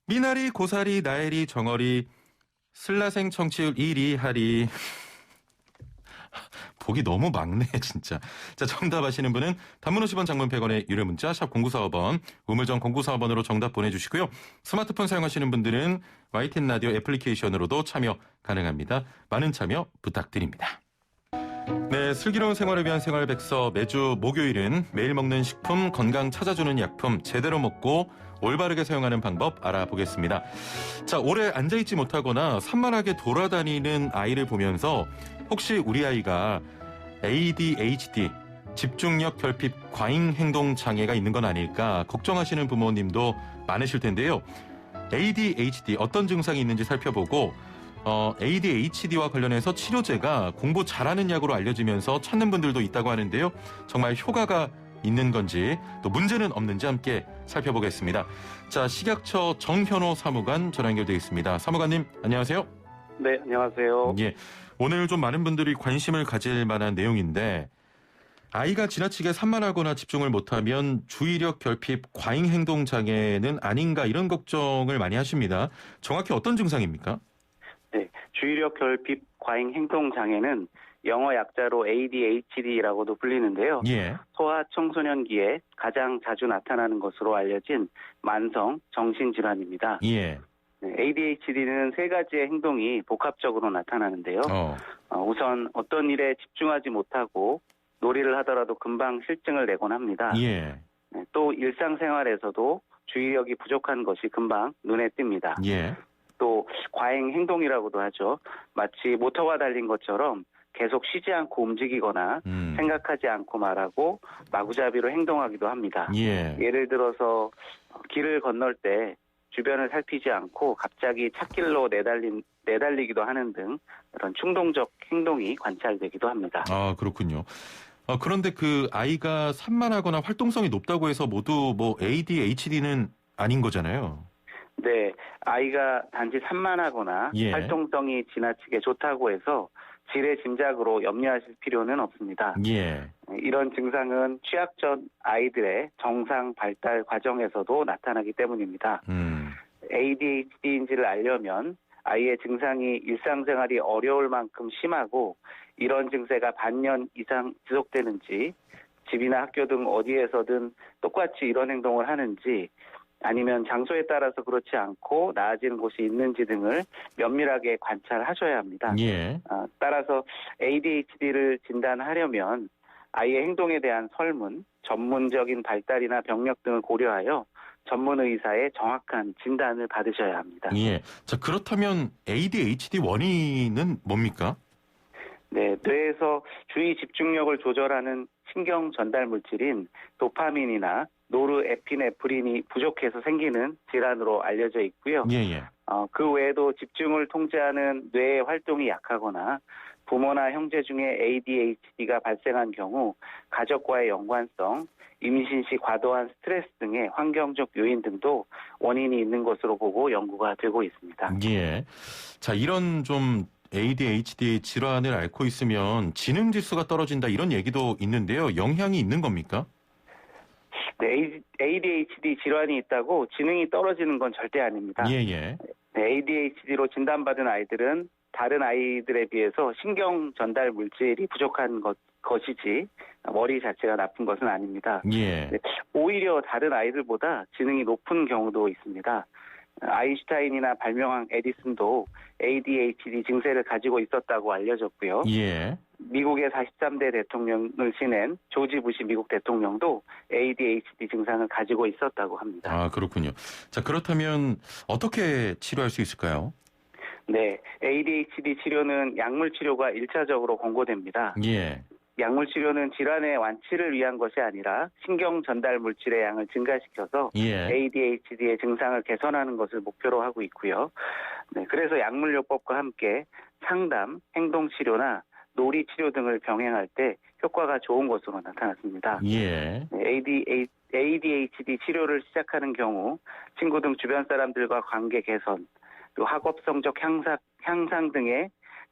미나리 고사리 나엘이 정어리 슬라생 청취율 1위 하리. 보기 너무 막네 진짜. 자, 정답 아시는 분은 단문 50원, 장문 100원의 유료 문자 샵 0945번, 우물정 0945번으로 정답 보내주시고요. 스마트폰 사용하시는 분들은 YTN 라디오 애플리케이션으로도 참여 가능합니다. 많은 참여 부탁드립니다. 네, 슬기로운 생활을 위한 생활백서 매주 목요일은 매일 먹는 식품, 건강 찾아주는 약품 제대로 먹고 올바르게 사용하는 방법 알아보겠습니다. 자, 오래 앉아있지 못하거나 산만하게 돌아다니는 아이를 보면서 혹시 우리 아이가 ADHD, 집중력 결핍 과잉 행동 장애가 있는 건 아닐까 걱정하시는 부모님도 많으실 텐데요. ADHD 어떤 증상이 있는지 살펴보고 ADHD와 관련해서 치료제가 공부 잘하는 약으로 알려지면서 찾는 분들도 있다고 하는데요. 정말 효과가 있는 건지 또 문제는 없는지 함께 살펴보겠습니다. 자, 식약처 정현호 사무관 전화 연결되어 있습니다. 사무관님, 안녕하세요. 네, 안녕하세요. 예, 오늘 좀 많은 분들이 관심을 가질 만한 내용인데 아이가 지나치게 산만하거나 집중을 못하면 주의력 결핍 과잉 행동 장애는 아닌가 이런 걱정을 많이 하십니다. 정확히 어떤 증상입니까? 네, 주의력 결핍 과잉 행동 장애는 영어 약자로 ADHD라고도 불리는데요. 예. 소아 청소년기에 가장 자주 나타나는 것으로 알려진 만성 정신질환입니다. 예. 네, ADHD는 세 가지의 행동이 복합적으로 나타나는데요. 우선 어떤 일에 집중하지 못하고 놀이를 하더라도 금방 실증을 내곤 합니다. 예. 네, 또 일상생활에서도 주의력이 부족한 것이 금방 눈에 띕니다. 예. 또 과잉 행동이라고도 하죠. 마치 모터가 달린 것처럼 계속 쉬지 않고 움직이거나 생각하지 않고 말하고 마구잡이로 행동하기도 합니다. 예. 예를 들어서 길을 건널 때 주변을 살피지 않고 갑자기 찻길로 내달리기도 하는 등 그런 충동적 행동이 관찰되기도 합니다. 아, 그렇군요. 그런데 그 아이가 산만하거나 활동성이 높다고 해서 모두 뭐 ADHD는 아닌 거잖아요. 네, 아이가 단지 산만하거나 예. 활동성이 지나치게 좋다고 해서 질의 짐작으로 염려하실 필요는 없습니다. 예. 이런 증상은 취학 전 아이들의 정상 발달 과정에서도 나타나기 때문입니다. ADHD인지를 알려면 아이의 증상이 일상생활이 어려울 만큼 심하고 이런 증세가 반년 이상 지속되는지 집이나 학교 등 어디에서든 똑같이 이런 행동을 하는지 아니면 장소에 따라서 그렇지 않고 나아지는 곳이 있는지 등을 면밀하게 관찰하셔야 합니다. 예. 따라서 ADHD를 진단하려면 아이의 행동에 대한 설문, 전문적인 발달이나 병력 등을 고려하여 전문 의사의 정확한 진단을 받으셔야 합니다. 예. 자, 그렇다면 ADHD 원인은 뭡니까? 네, 뇌에서 주의 집중력을 조절하는 신경 전달 물질인 도파민이나 노르에피네프린이 부족해서 생기는 질환으로 알려져 있고요. 예. 그 외에도 집중을 통제하는 뇌의 활동이 약하거나 부모나 형제 중에 ADHD가 발생한 경우 가족과의 연관성, 임신 시 과도한 스트레스 등의 환경적 요인 등도 원인이 있는 것으로 보고 연구가 되고 있습니다. 예. 자, 이런 좀 ADHD 질환을 앓고 있으면 지능 지수가 떨어진다 이런 얘기도 있는데요. 영향이 있는 겁니까? 네, ADHD 질환이 있다고 지능이 떨어지는 건 절대 아닙니다. 예. 네, ADHD로 진단받은 아이들은 다른 아이들에 비해서 신경 전달 물질이 부족한 것이지 머리 자체가 나쁜 것은 아닙니다. 예. 네, 오히려 다른 아이들보다 지능이 높은 경우도 있습니다. 아인슈타인이나 발명왕 에디슨도 ADHD 증세를 가지고 있었다고 알려졌고요. 예. 미국의 43대 대통령을 지낸 조지 부시 미국 대통령도 ADHD 증상을 가지고 있었다고 합니다. 아, 그렇군요. 자, 그렇다면 어떻게 치료할 수 있을까요? 네, ADHD 치료는 약물 치료가 1차적으로 권고됩니다. 예. 약물 치료는 질환의 완치를 위한 것이 아니라 신경 전달 물질의 양을 증가시켜서 예. ADHD의 증상을 개선하는 것을 목표로 하고 있고요. 네, 그래서 약물요법과 함께 상담, 행동 치료나 놀이 치료 등을 병행할 때 효과가 좋은 것으로 나타났습니다. 예. 네, ADHD 치료를 시작하는 경우 친구 등 주변 사람들과 관계 개선, 또 학업 성적 향상 등의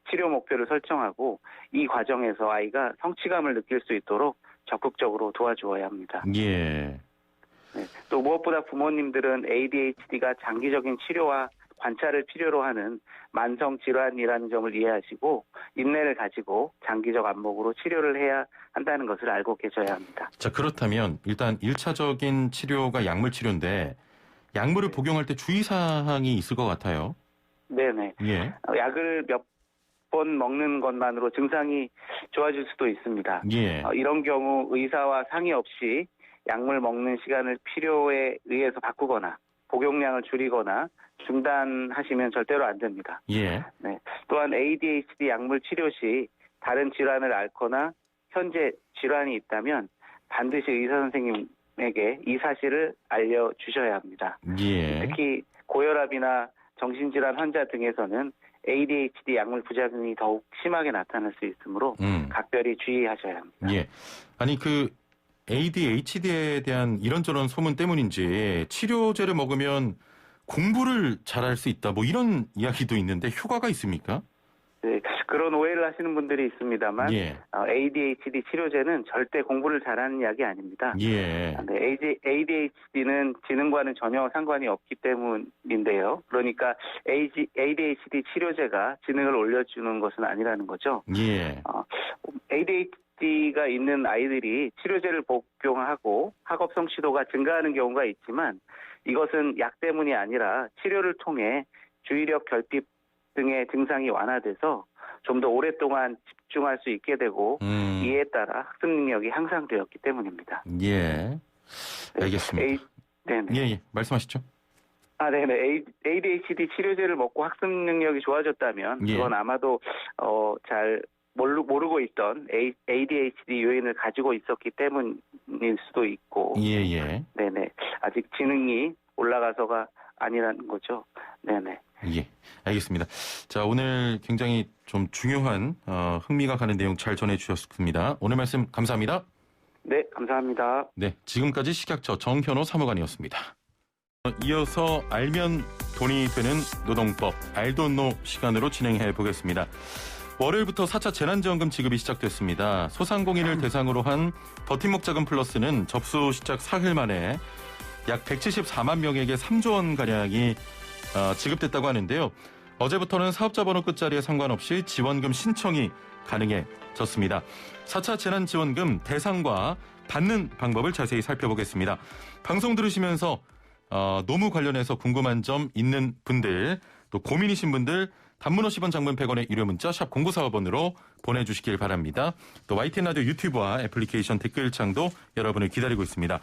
치료 목표를 설정하고 이 과정에서 아이가 성취감을 느낄 수 있도록 적극적으로 도와주어야 합니다. 예. 네, 또 무엇보다 부모님들은 ADHD가 장기적인 치료와 관찰을 필요로 하는 만성 질환이라는 점을 이해하시고 인내를 가지고 장기적 안목으로 치료를 해야 한다는 것을 알고 계셔야 합니다. 자, 그렇다면 일단 1차적인 치료가 약물 치료인데 약물을 복용할 때 주의사항이 있을 것 같아요. 네네. 예. 약을 몇 번 먹는 것만으로 증상이 좋아질 수도 있습니다. 예. 이런 경우 의사와 상의 없이 약물 먹는 시간을 필요에 의해서 바꾸거나 복용량을 줄이거나 중단하시면 절대로 안 됩니다. 예. 네. 또한 ADHD 약물 치료 시 다른 질환을 앓거나 현재 질환이 있다면 반드시 의사 선생님에게 이 사실을 알려주셔야 합니다. 예. 특히 고혈압이나 정신질환 환자 등에서는 ADHD 약물 부작용이 더욱 심하게 나타날 수 있으므로 각별히 주의하셔야 합니다. 예. 아니 그 ADHD에 대한 이런저런 소문 때문인지 치료제를 먹으면 공부를 잘할 수 있다. 뭐 이런 이야기도 있는데 효과가 있습니까? 네, 그런 오해를 하시는 분들이 있습니다만 예. ADHD 치료제는 절대 공부를 잘하는 약이 아닙니다. 예. 네, ADHD는 지능과는 전혀 상관이 없기 때문인데요. 그러니까 ADHD 치료제가 지능을 올려주는 것은 아니라는 거죠. 예. ADHD가 있는 아이들이 치료제를 복용하고 학업 성취도가 증가하는 경우가 있지만 이것은 약 때문이 아니라 치료를 통해 주의력 결핍 등의 증상이 완화돼서 좀 더 오랫동안 집중할 수 있게 되고 이에 따라 학습 능력이 향상되었기 때문입니다. 예. 알겠습니다. 네네. 예. 말씀하시죠. 네네. ADHD 치료제를 먹고 학습 능력이 좋아졌다면 예. 그건 아마도 잘 모르고 있던 ADHD 요인을 가지고 있었기 때문일 수도 있고. 예. 네네. 아직 지능이 올라가서가 아니라는 거죠. 네네. 예, 알겠습니다. 자, 오늘 굉장히 좀 중요한 흥미가 가는 내용 잘 전해주셨습니다. 오늘 말씀 감사합니다. 네, 감사합니다. 네, 지금까지 식약처 정현호 사무관이었습니다. 이어서 알면 돈이 되는 노동법 알돈노 시간으로 진행해 보겠습니다. 월요일부터 4차 재난지원금 지급이 시작됐습니다. 소상공인을 대상으로 한 버팀목 자금 플러스는 접수 시작 사흘 만에 약 174만 명에게 3조 원가량이 지급됐다고 하는데요. 어제부터는 사업자 번호 끝자리에 상관없이 지원금 신청이 가능해졌습니다. 4차 재난지원금 대상과 받는 방법을 자세히 살펴보겠습니다. 방송 들으시면서 노무 관련해서 궁금한 점 있는 분들, 또 고민이신 분들 단문 50원 장문 100원의 유료 문자 샵 0945번으로 보내주시길 바랍니다. 또 YTN 라디오 유튜브와 애플리케이션 댓글창도 여러분을 기다리고 있습니다.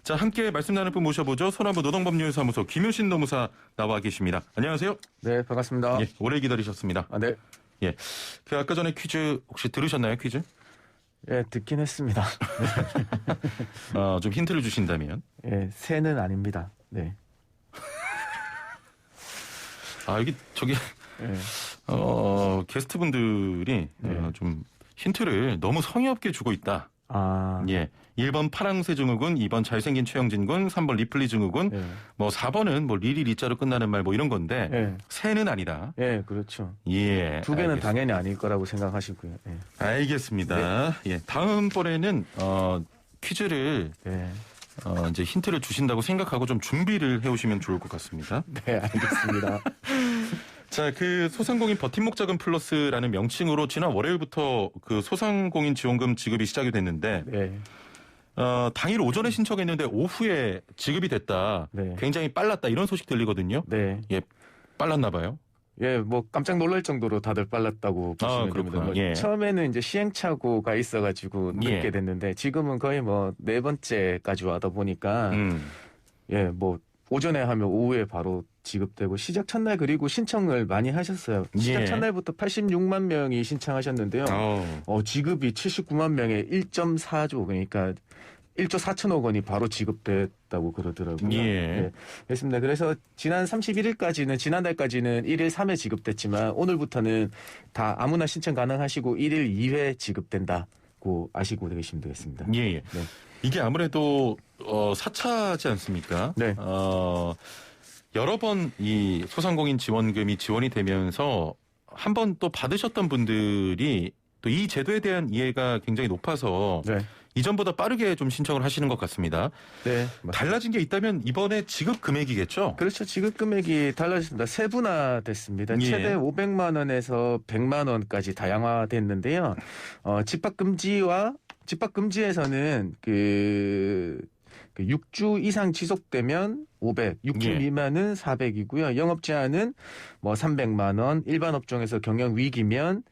자, 함께 말씀 나눌 분 모셔보죠. 소나무 노동법률사무소 김효신 노무사 나와 계십니다. 안녕하세요. 네, 반갑습니다. 예, 오래 기다리셨습니다. 네. 예, 그 아까 전에 퀴즈 혹시 들으셨나요? 퀴즈? 예, 듣긴 했습니다. 좀 힌트를 주신다면. 예, 새는 아닙니다. 네. 여기 저기 예. 게스트분들이 네. 좀 힌트를 너무 성의 없게 주고 있다. 예. 1번 파랑새 증후군, 2번 잘생긴 최영진 군, 3번 리플리 증후군, 예. 뭐 4번은 뭐 리리 리자로 끝나는 말 뭐 이런 건데 예. 새는 아니다. 예, 그렇죠. 예. 두 개는 알겠습니다. 당연히 아닐 거라고 생각하시고요. 예. 알겠습니다. 예. 다음번에는 퀴즈를 네. 이제 힌트를 주신다고 생각하고 좀 준비를 해오시면 좋을 것 같습니다. 네, 알겠습니다. 자, 그 소상공인 버팀목 자금 플러스라는 명칭으로 지난 월요일부터 그 소상공인 지원금 지급이 시작이 됐는데 네. 당일 오전에 신청했는데 오후에 지급이 됐다. 네. 굉장히 빨랐다. 이런 소식 들리거든요. 네. 예, 빨랐나 봐요. 예, 뭐 깜짝 놀랄 정도로 다들 빨랐다고 보시면 됩니다. 그렇구나. 뭐 예. 처음에는 이제 시행착오가 있어가지고 늦게 예. 됐는데 지금은 거의 뭐 네 번째까지 와다 보니까 예, 뭐 오전에 하면 오후에 바로 지급되고 시작 첫날 그리고 신청을 많이 하셨어요. 시작 예. 첫날부터 86만 명이 신청하셨는데요. 지급이 79만 명에 1.4조 그러니까 1조 4천억 원이 바로 지급됐다고 그러더라고요. 예. 네, 그렇습니다. 그래서 지난 31일까지는 지난달까지는 1일 3회 지급됐지만 오늘부터는 다 아무나 신청 가능하시고 1일 2회 지급된다고 아시고 계시면 되겠습니다. 예, 예. 네. 이게 아무래도 4차지 않습니까? 네. 여러 번 이 소상공인 지원금이 지원이 되면서 한 번 또 받으셨던 분들이 또 이 제도에 대한 이해가 굉장히 높아서 네. 이전보다 빠르게 좀 신청을 하시는 것 같습니다. 네. 맞습니다. 달라진 게 있다면 이번에 지급 금액이겠죠? 그렇죠. 지급 금액이 달라졌습니다. 세분화됐습니다. 예. 최대 500만 원에서 100만 원까지 다양화됐는데요. 집합 금지에서는 그 6주 이상 지속되면 500, 6주 예. 미만은 400이고요. 영업 제한은 뭐 300만 원, 일반 업종에서 경영 위기면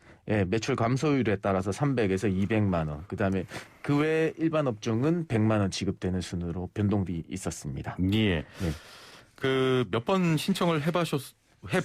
매출 감소율에 따라서 300에서 200만 원. 그다음에 그 외 일반 업종은 100만 원 지급되는 순으로 변동이 있었습니다. 예. 네. 그 몇 번 신청을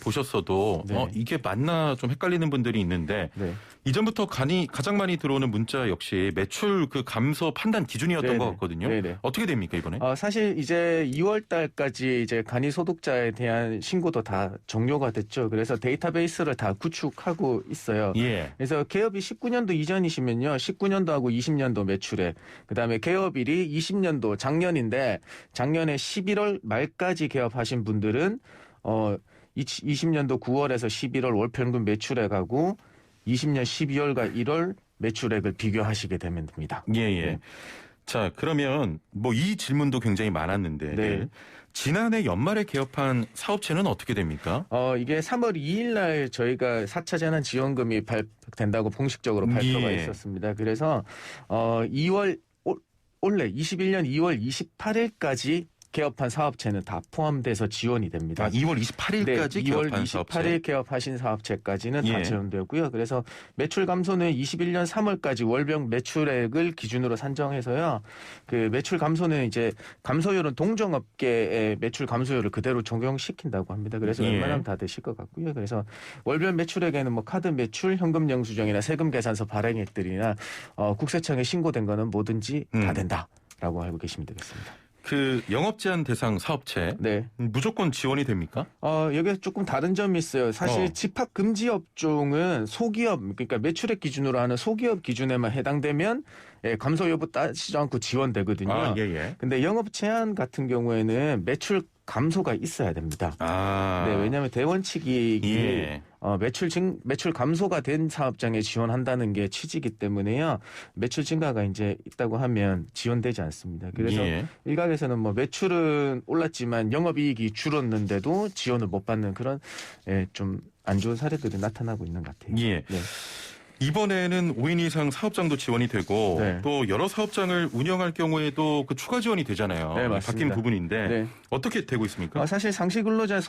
보셨어도 네. 이게 맞나 좀 헷갈리는 분들이 있는데 네. 이전부터 가장 많이 들어오는 문자 역시 매출 그 감소 판단 기준이었던 네네. 것 같거든요. 네네. 어떻게 됩니까 이번에? 사실 이제 2월 달까지 이제 간이 소득자에 대한 신고도 다 종료가 됐죠. 그래서 데이터베이스를 다 구축하고 있어요. 예. 그래서 개업이 19년도 이전이시면요. 19년도하고 20년도 매출액. 그다음에 개업일이 20년도 작년인데 작년에 11월 말까지 개업하신 분들은 20년도 9월에서 11월 월 평균 매출액하고 20년 12월과 1월 매출액을 비교하시게 되면 됩니다. 예, 예. 네. 자, 그러면 뭐 이 질문도 굉장히 많았는데 네. 지난해 연말에 개업한 사업체는 어떻게 됩니까? 이게 3월 2일 날 저희가 4차 재난 지원금이 발표된다고 공식적으로 발표가 예. 있었습니다. 그래서 2월 올해 21년 2월 28일까지 개업한 사업체는 다 포함돼서 지원이 됩니다. 2월 28일까지 네, 2월 개업한 28일 사업체. 개업하신 사업체까지는 다 예. 지원되고요. 그래서 매출 감소는 21년 3월까지 월별 매출액을 기준으로 산정해서요. 그 매출 감소는 이제 감소율은 동종업계의 매출 감소율을 그대로 적용시킨다고 합니다. 그래서 예. 웬만하면 다 되실 것 같고요. 그래서 월별 매출액에는 뭐 카드 매출, 현금 영수증이나 세금 계산서 발행액들이나 국세청에 신고된 거는 뭐든지 다 된다라고 알고 계시면 되겠습니다. 그 영업 제한 대상 사업체 네. 무조건 지원이 됩니까? 여기에 조금 다른 점이 있어요. 사실 어. 집합 금지 업종은 소기업, 그러니까 매출액 기준으로 하는 소기업 기준에만 해당되면 감소 여부 따지지 않고 지원되거든요. 예, 예. 근데 영업 제한 같은 경우에는 매출 감소가 있어야 됩니다. 네, 왜냐하면 대원칙이 예. 매출 감소가 된 사업장에 지원한다는 게 취지이기 때문에요. 매출 증가가 이제 있다고 하면 지원되지 않습니다. 그래서 예. 일각에서는 뭐 매출은 올랐지만 영업이익이 줄었는데도 지원을 못 받는 그런 좀 안 좋은 사례들이 나타나고 있는 것 같아요. 예. 네. 이번에는 5인 이상 사업장도 지원이 되고 네. 또 여러 사업장을 운영할 경우에도 그 추가 지원이 되잖아요. 네, 맞습니다. 바뀐 부분인데 네. 어떻게 되고 있습니까? 사실 상시근로자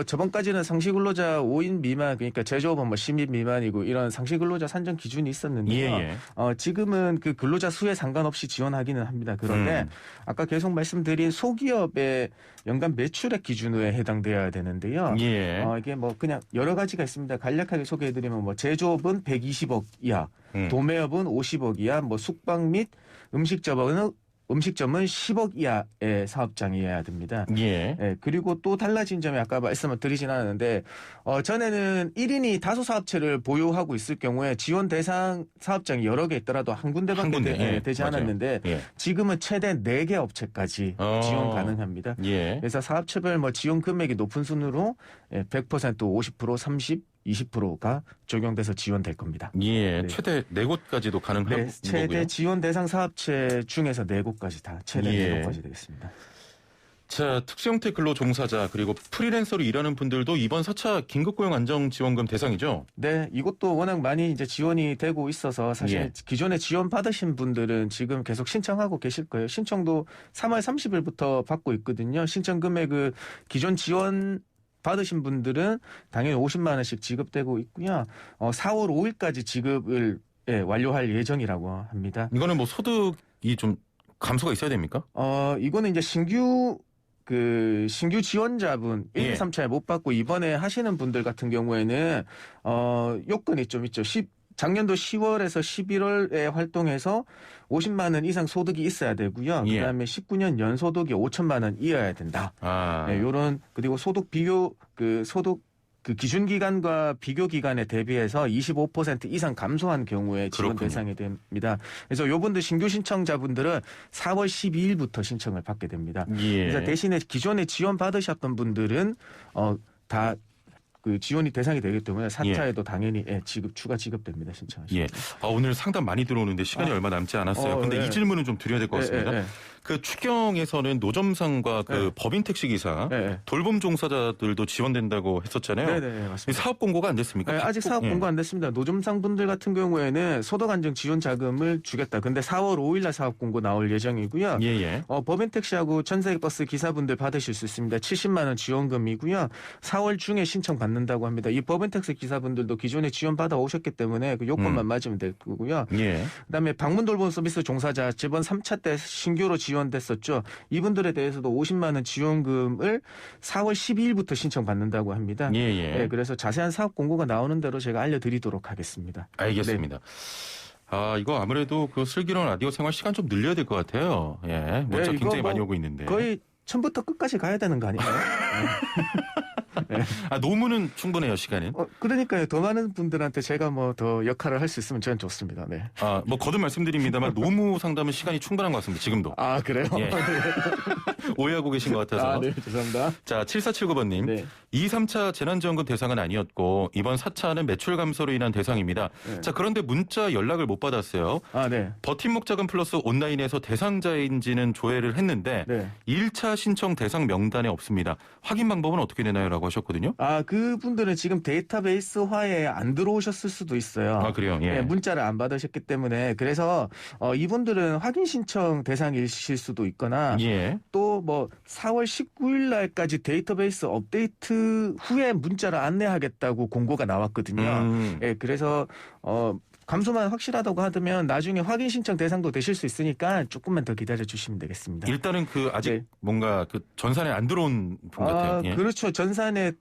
저번까지는 상시근로자 5인 미만 그러니까 제조업은 뭐 10인 미만이고 이런 상시근로자 산정 기준이 있었는데요. 예. 지금은 그 근로자 수에 상관없이 지원하기는 합니다. 그런데 아까 계속 말씀드린 소기업의 연간 매출액 기준에 해당돼야 되는데요. 예. 이게 뭐 그냥 여러 가지가 있습니다. 간략하게 소개해드리면 뭐 제조업은 120억 이하, 도매업은 50억 이하, 뭐 숙박 및 음식점은 10억 이하의 사업장이어야 됩니다. 예. 그리고 또 달라진 점이 아까 말씀을 드리진 않았는데 전에는 1인이 다소 사업체를 보유하고 있을 경우에 지원 대상 사업장이 여러 개 있더라도 한 군데밖에 되지 맞아요. 않았는데 예. 지금은 최대 4개 업체까지 지원 가능합니다. 예. 그래서 사업체별 뭐 지원 금액이 높은 순으로 100%, 50%, 30, 20%가 적용돼서 지원될 겁니다. 예. 네. 최대 4곳까지도 가능한 네, 최대 거고요. 지원 대상 사업체 중에서 4곳까지 다 최대 예. 4곳까지 되겠습니다. 자, 특수형태 근로 종사자 그리고 프리랜서로 일하는 분들도 이번 4차 긴급고용 안정지원금 대상이죠. 네, 이것도 워낙 많이 이제 지원이 되고 있어서 사실 예. 기존에 지원 받으신 분들은 지금 계속 신청하고 계실 거예요. 신청도 3월 30일부터 받고 있거든요. 신청 금액을 기존 지원 받으신 분들은 당연히 50만 원씩 지급되고 있고요. 4월 5일까지 지급을 완료할 예정이라고 합니다. 이거는 뭐 소득이 좀 감소가 있어야 됩니까? 이거는 이제 신규 지원자분 1, 2, 3차에 못 받고 이번에 하시는 분들 같은 경우에는 요건이 좀 있죠. 작년도 10월에서 11월에 활동해서 50만 원 이상 소득이 있어야 되고요. 예. 그다음에 19년 연소득이 5천만 원 이어야 된다. 요런 그리고 소득 기준 기간과 비교 기간에 대비해서 25% 이상 감소한 경우에 지원 그렇군요. 대상이 됩니다. 그래서 요분들 신규 신청자분들은 4월 12일부터 신청을 받게 됩니다. 예. 그래서 대신에 기존에 지원 받으셨던 분들은 다 그 지원이 대상이 되기 때문에 4차에도 당연히 추가 지급됩니다. 신청하시면. 예. 오늘 상담 많이 들어오는데 시간이 얼마 남지 않았어요. 근데 이 질문은 좀 드려야 될 것 같습니다. 그 추경에서는 노점상과 그 법인 택시기사, 돌봄 종사자들도 지원된다고 했었잖아요. 네, 맞습니다. 사업 공고가 안 됐습니까? 아직 사업 공고 안 됐습니다. 노점상 분들 같은 경우에는 소득 안정 지원 자금을 주겠다. 근데 4월 5일 날 사업 공고 나올 예정이고요. 예. 법인 택시하고 전세 버스 기사분들 받으실 수 있습니다. 70만 원 지원금이고요. 4월 중에 신청 받는 받는다고 합니다. 이 법인택스 기사분들도 기존에 지원받아 오셨기 때문에 그 요건만 맞으면 될 거고요. 예. 그다음에 방문 돌봄 서비스 종사자 저번 3차 때 신규로 지원됐었죠. 이분들에 대해서도 50만 원 지원금을 4월 12일부터 신청받는다고 합니다. 예, 예. 네, 그래서 자세한 사업 공고가 나오는 대로 제가 알려드리도록 하겠습니다. 알겠습니다. 아, 이거 아무래도 그 슬기로운 라디오 생활 시간 좀 늘려야 될 것 같아요. 예. 문자 네, 이거 굉장히 뭐 많이 오고 있는데. 거의 처음부터 끝까지 가야 되는 거 아니에요? 아, 노무는 충분해요, 시간은. 그러니까요. 더 많은 분들한테 제가 뭐 더 역할을 할 수 있으면 저는 좋습니다. 네. 아, 뭐 거듭 말씀드립니다만 노무 상담은 시간이 충분한 것 같습니다. 지금도. 아, 그래요? 예. 오해하고 계신 것 같아서. 아, 네. 죄송합니다. 자, 7479번님. 네. 2, 3차 재난지원금 대상은 아니었고 이번 4차는 매출 감소로 인한 대상입니다. 네. 자, 그런데 문자 연락을 못 받았어요. 아, 네. 버팀목 자금 플러스 온라인에서 대상자인지는 조회를 했는데 네. 1차 신청 대상 명단에 없습니다. 확인 방법은 어떻게 되나요? 라고 하셨거든요. 아, 그분들은 지금 데이터베이스화에 안 들어오셨을 수도 있어요. 아, 그래요? 예. 네, 문자를 안 받으셨기 때문에 그래서 이분들은 확인 신청 대상이실 수도 있거나 예. 또 뭐 4월 19일 날까지 데이터베이스 업데이트 후에 문자를 안내하겠다고 공고가 나왔거든요. 예, 그래서 감소만 확실하다고 하면 나중에 확인 신청 대상도 되실 수 있으니까 조금만 더 기다려 주시면 되겠습니다. 일단은 그 아직 네. 뭔가 그 전산에 안 들어온 분 같아요. 예. 그렇죠. 전산에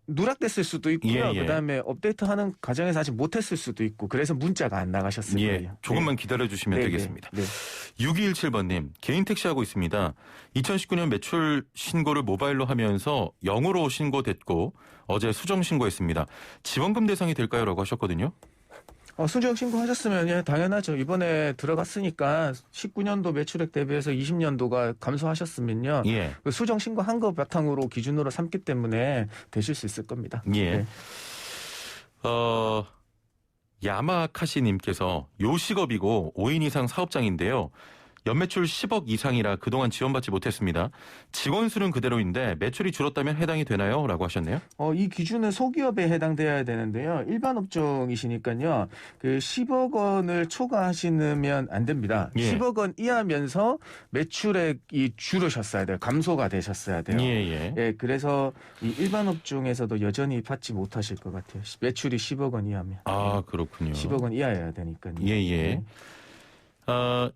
누락됐을 수도 있고요. 예, 예. 그다음에 업데이트하는 과정에서 아직 못했을 수도 있고 그래서 문자가 안 나가셨을 예. 거예요. 조금만 기다려 주시면 네, 되겠습니다. 네, 네. 6217번님, 개인 택시 하고 있습니다. 2019년 매출 신고를 모바일로 하면서 0으로 신고됐고 어제 수정 신고했습니다. 지원금 대상이 될까요? 라고 하셨거든요. 수정 신고하셨으면 예, 당연하죠. 이번에 들어갔으니까 19년도 매출액 대비해서 20년도가 감소하셨으면요. 예. 그 수정 신고한 거 바탕으로 기준으로 삼기 때문에 되실 수 있을 겁니다. 예. 네. 야마카시님께서 요식업이고 5인 이상 사업장인데요. 연매출 10억 이상이라 그동안 지원받지 못했습니다. 직원 수는 그대로인데 매출이 줄었다면 해당이 되나요? 라고 하셨네요. 이 기준은 소기업에 해당돼야 되는데요. 일반 업종이시니까요. 그 10억 원을 초과하시면 안 됩니다. 예. 10억 원 이하면서 매출액이 줄으셨어야 돼요. 감소가 되셨어야 돼요. 예. 예, 그래서 이 일반 업종에서도 여전히 받지 못하실 것 같아요. 매출이 10억 원 이하면. 아, 그렇군요. 10억 원 이하여야 되니까요. 예. 네.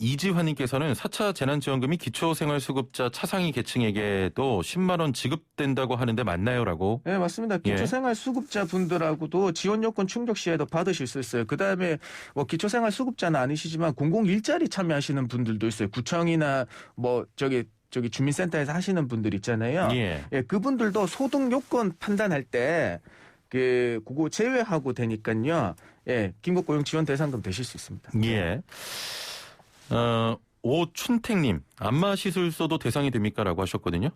이지환님께서는 4차 재난지원금이 기초생활수급자 차상위 계층에게도 10만 원 지급된다고 하는데 맞나요? 라고. 네, 맞습니다. 예. 기초생활수급자 분들하고도 지원 요건 충족 시에도 받으실 수 있어요. 그다음에 뭐 기초생활수급자는 아니시지만 공공일자리 참여하시는 분들도 있어요. 구청이나 뭐 저기 주민센터에서 하시는 분들 있잖아요. 예. 예, 그분들도 소득 요건 판단할 때 그거 제외하고 되니까요. 예, 긴급고용 지원 대상금 되실 수 있습니다. 예. 오춘택님, 안마시술소도 대상이 됩니까? 라고 하셨거든요.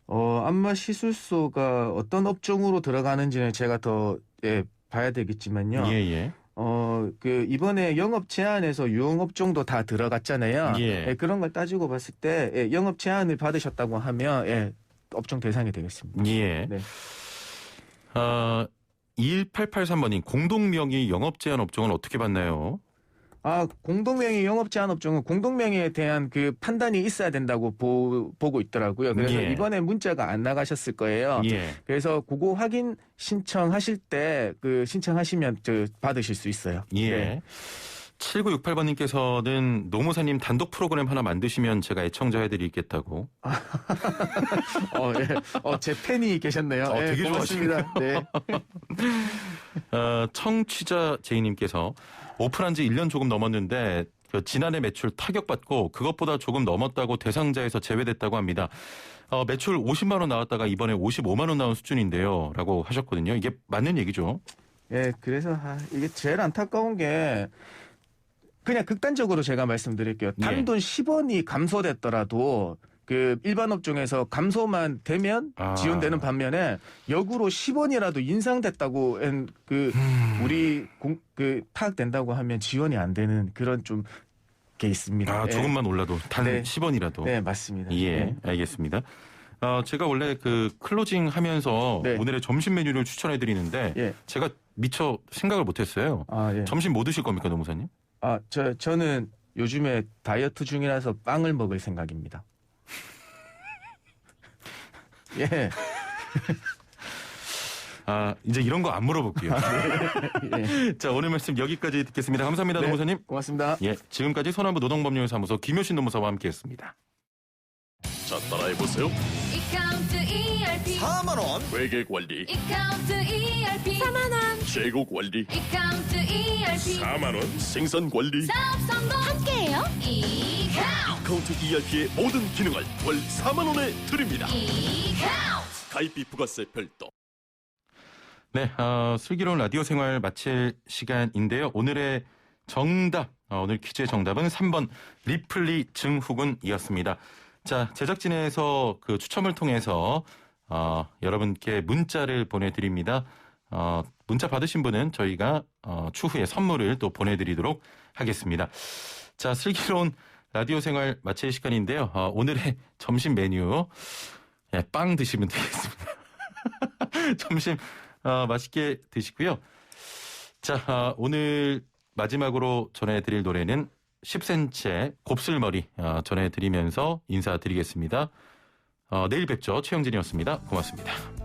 안마 시술소가 어떤 업종으로 들어가는지는 제가 더 봐야 되겠지만요. 예. 이번에 영업 제한에서 유흥업종도 다 들어갔잖아요. 예. 그런 걸 따지고 봤을 때 영업 제한을 받으셨다고 하면 업종 대상이 되겠습니다. 예. 네. 1883번님, 공동명의 영업 제한 업종은 어떻게 받나요? 공동명의 영업 제한 업종은 공동명의에 대한 그 판단이 있어야 된다고 보고 있더라고요. 그래서 예. 이번에 문자가 안 나가셨을 거예요. 예. 그래서 그거 확인 신청하실 때 신청하시면 받으실 수 있어요. 예. 네. 7968번님께서는 노무사님 단독 프로그램 하나 만드시면 제가 애청자 해드리겠다고. 제 팬이 계셨네요. 되게 고맙습니다. 네. 청취자 제이님께서 오픈한 지 1년 조금 넘었는데 지난해 매출 타격받고 그것보다 조금 넘었다고 대상자에서 제외됐다고 합니다. 매출 50만 원 나왔다가 이번에 55만 원 나온 수준인데요. 라고 하셨거든요. 이게 맞는 얘기죠? 예, 그래서 이게 제일 안타까운 게 그냥 극단적으로 제가 말씀드릴게요. 단돈 10원이 감소됐더라도 그 일반 업종에서 감소만 되면 지원되는 반면에 역으로 10원이라도 인상됐다고 우리 파악된다고 하면 지원이 안 되는 그런 좀 게 있습니다. 조금만 올라도 단 네. 10원이라도. 네, 맞습니다. 예, 네. 알겠습니다. 제가 원래 클로징 하면서 네. 오늘의 점심 메뉴를 추천해 드리는데 예. 제가 미처 생각을 못 했어요. 예. 점심 뭐 드실 겁니까, 노무사님? 저는 요즘에 다이어트 중이라서 빵을 먹을 생각입니다. 예. 이제 이런 거 안 물어볼게요. 예. 자, 오늘 말씀 여기까지 듣겠습니다. 감사합니다, 네. 노무사님. 고맙습니다. 예, 지금까지 서남부 노동법률사무소 김효신 노무사와 함께했습니다. 자, 따라해보세요. 이카운트 ERP 4만원 회계관리, 이카운트 ERP 4만원 재고관리, 이카운트 ERP 4만원 생산관리. 사업 성공 함께해요. 이카운트 ERP의 모든 기능을 월 4만원에 드립니다. 이카운트 가입비 부가세 별도. 네, 슬기로운 라디오 생활 마칠 시간인데요. 오늘의 정답, 오늘 퀴즈의 정답은 3번 리플리 증후군이었습니다. 자, 제작진에서 그 추첨을 통해서 여러분께 문자를 보내드립니다. 문자 받으신 분은 저희가 추후에 선물을 또 보내드리도록 하겠습니다. 자, 슬기로운 라디오 생활 마칠 시간인데요. 오늘의 점심 메뉴, 빵 드시면 되겠습니다. 점심 맛있게 드시고요. 자, 오늘 마지막으로 전해드릴 노래는 10cm의 곱슬머리 전해드리면서 인사드리겠습니다. 내일 뵙죠. 최영진이었습니다. 고맙습니다.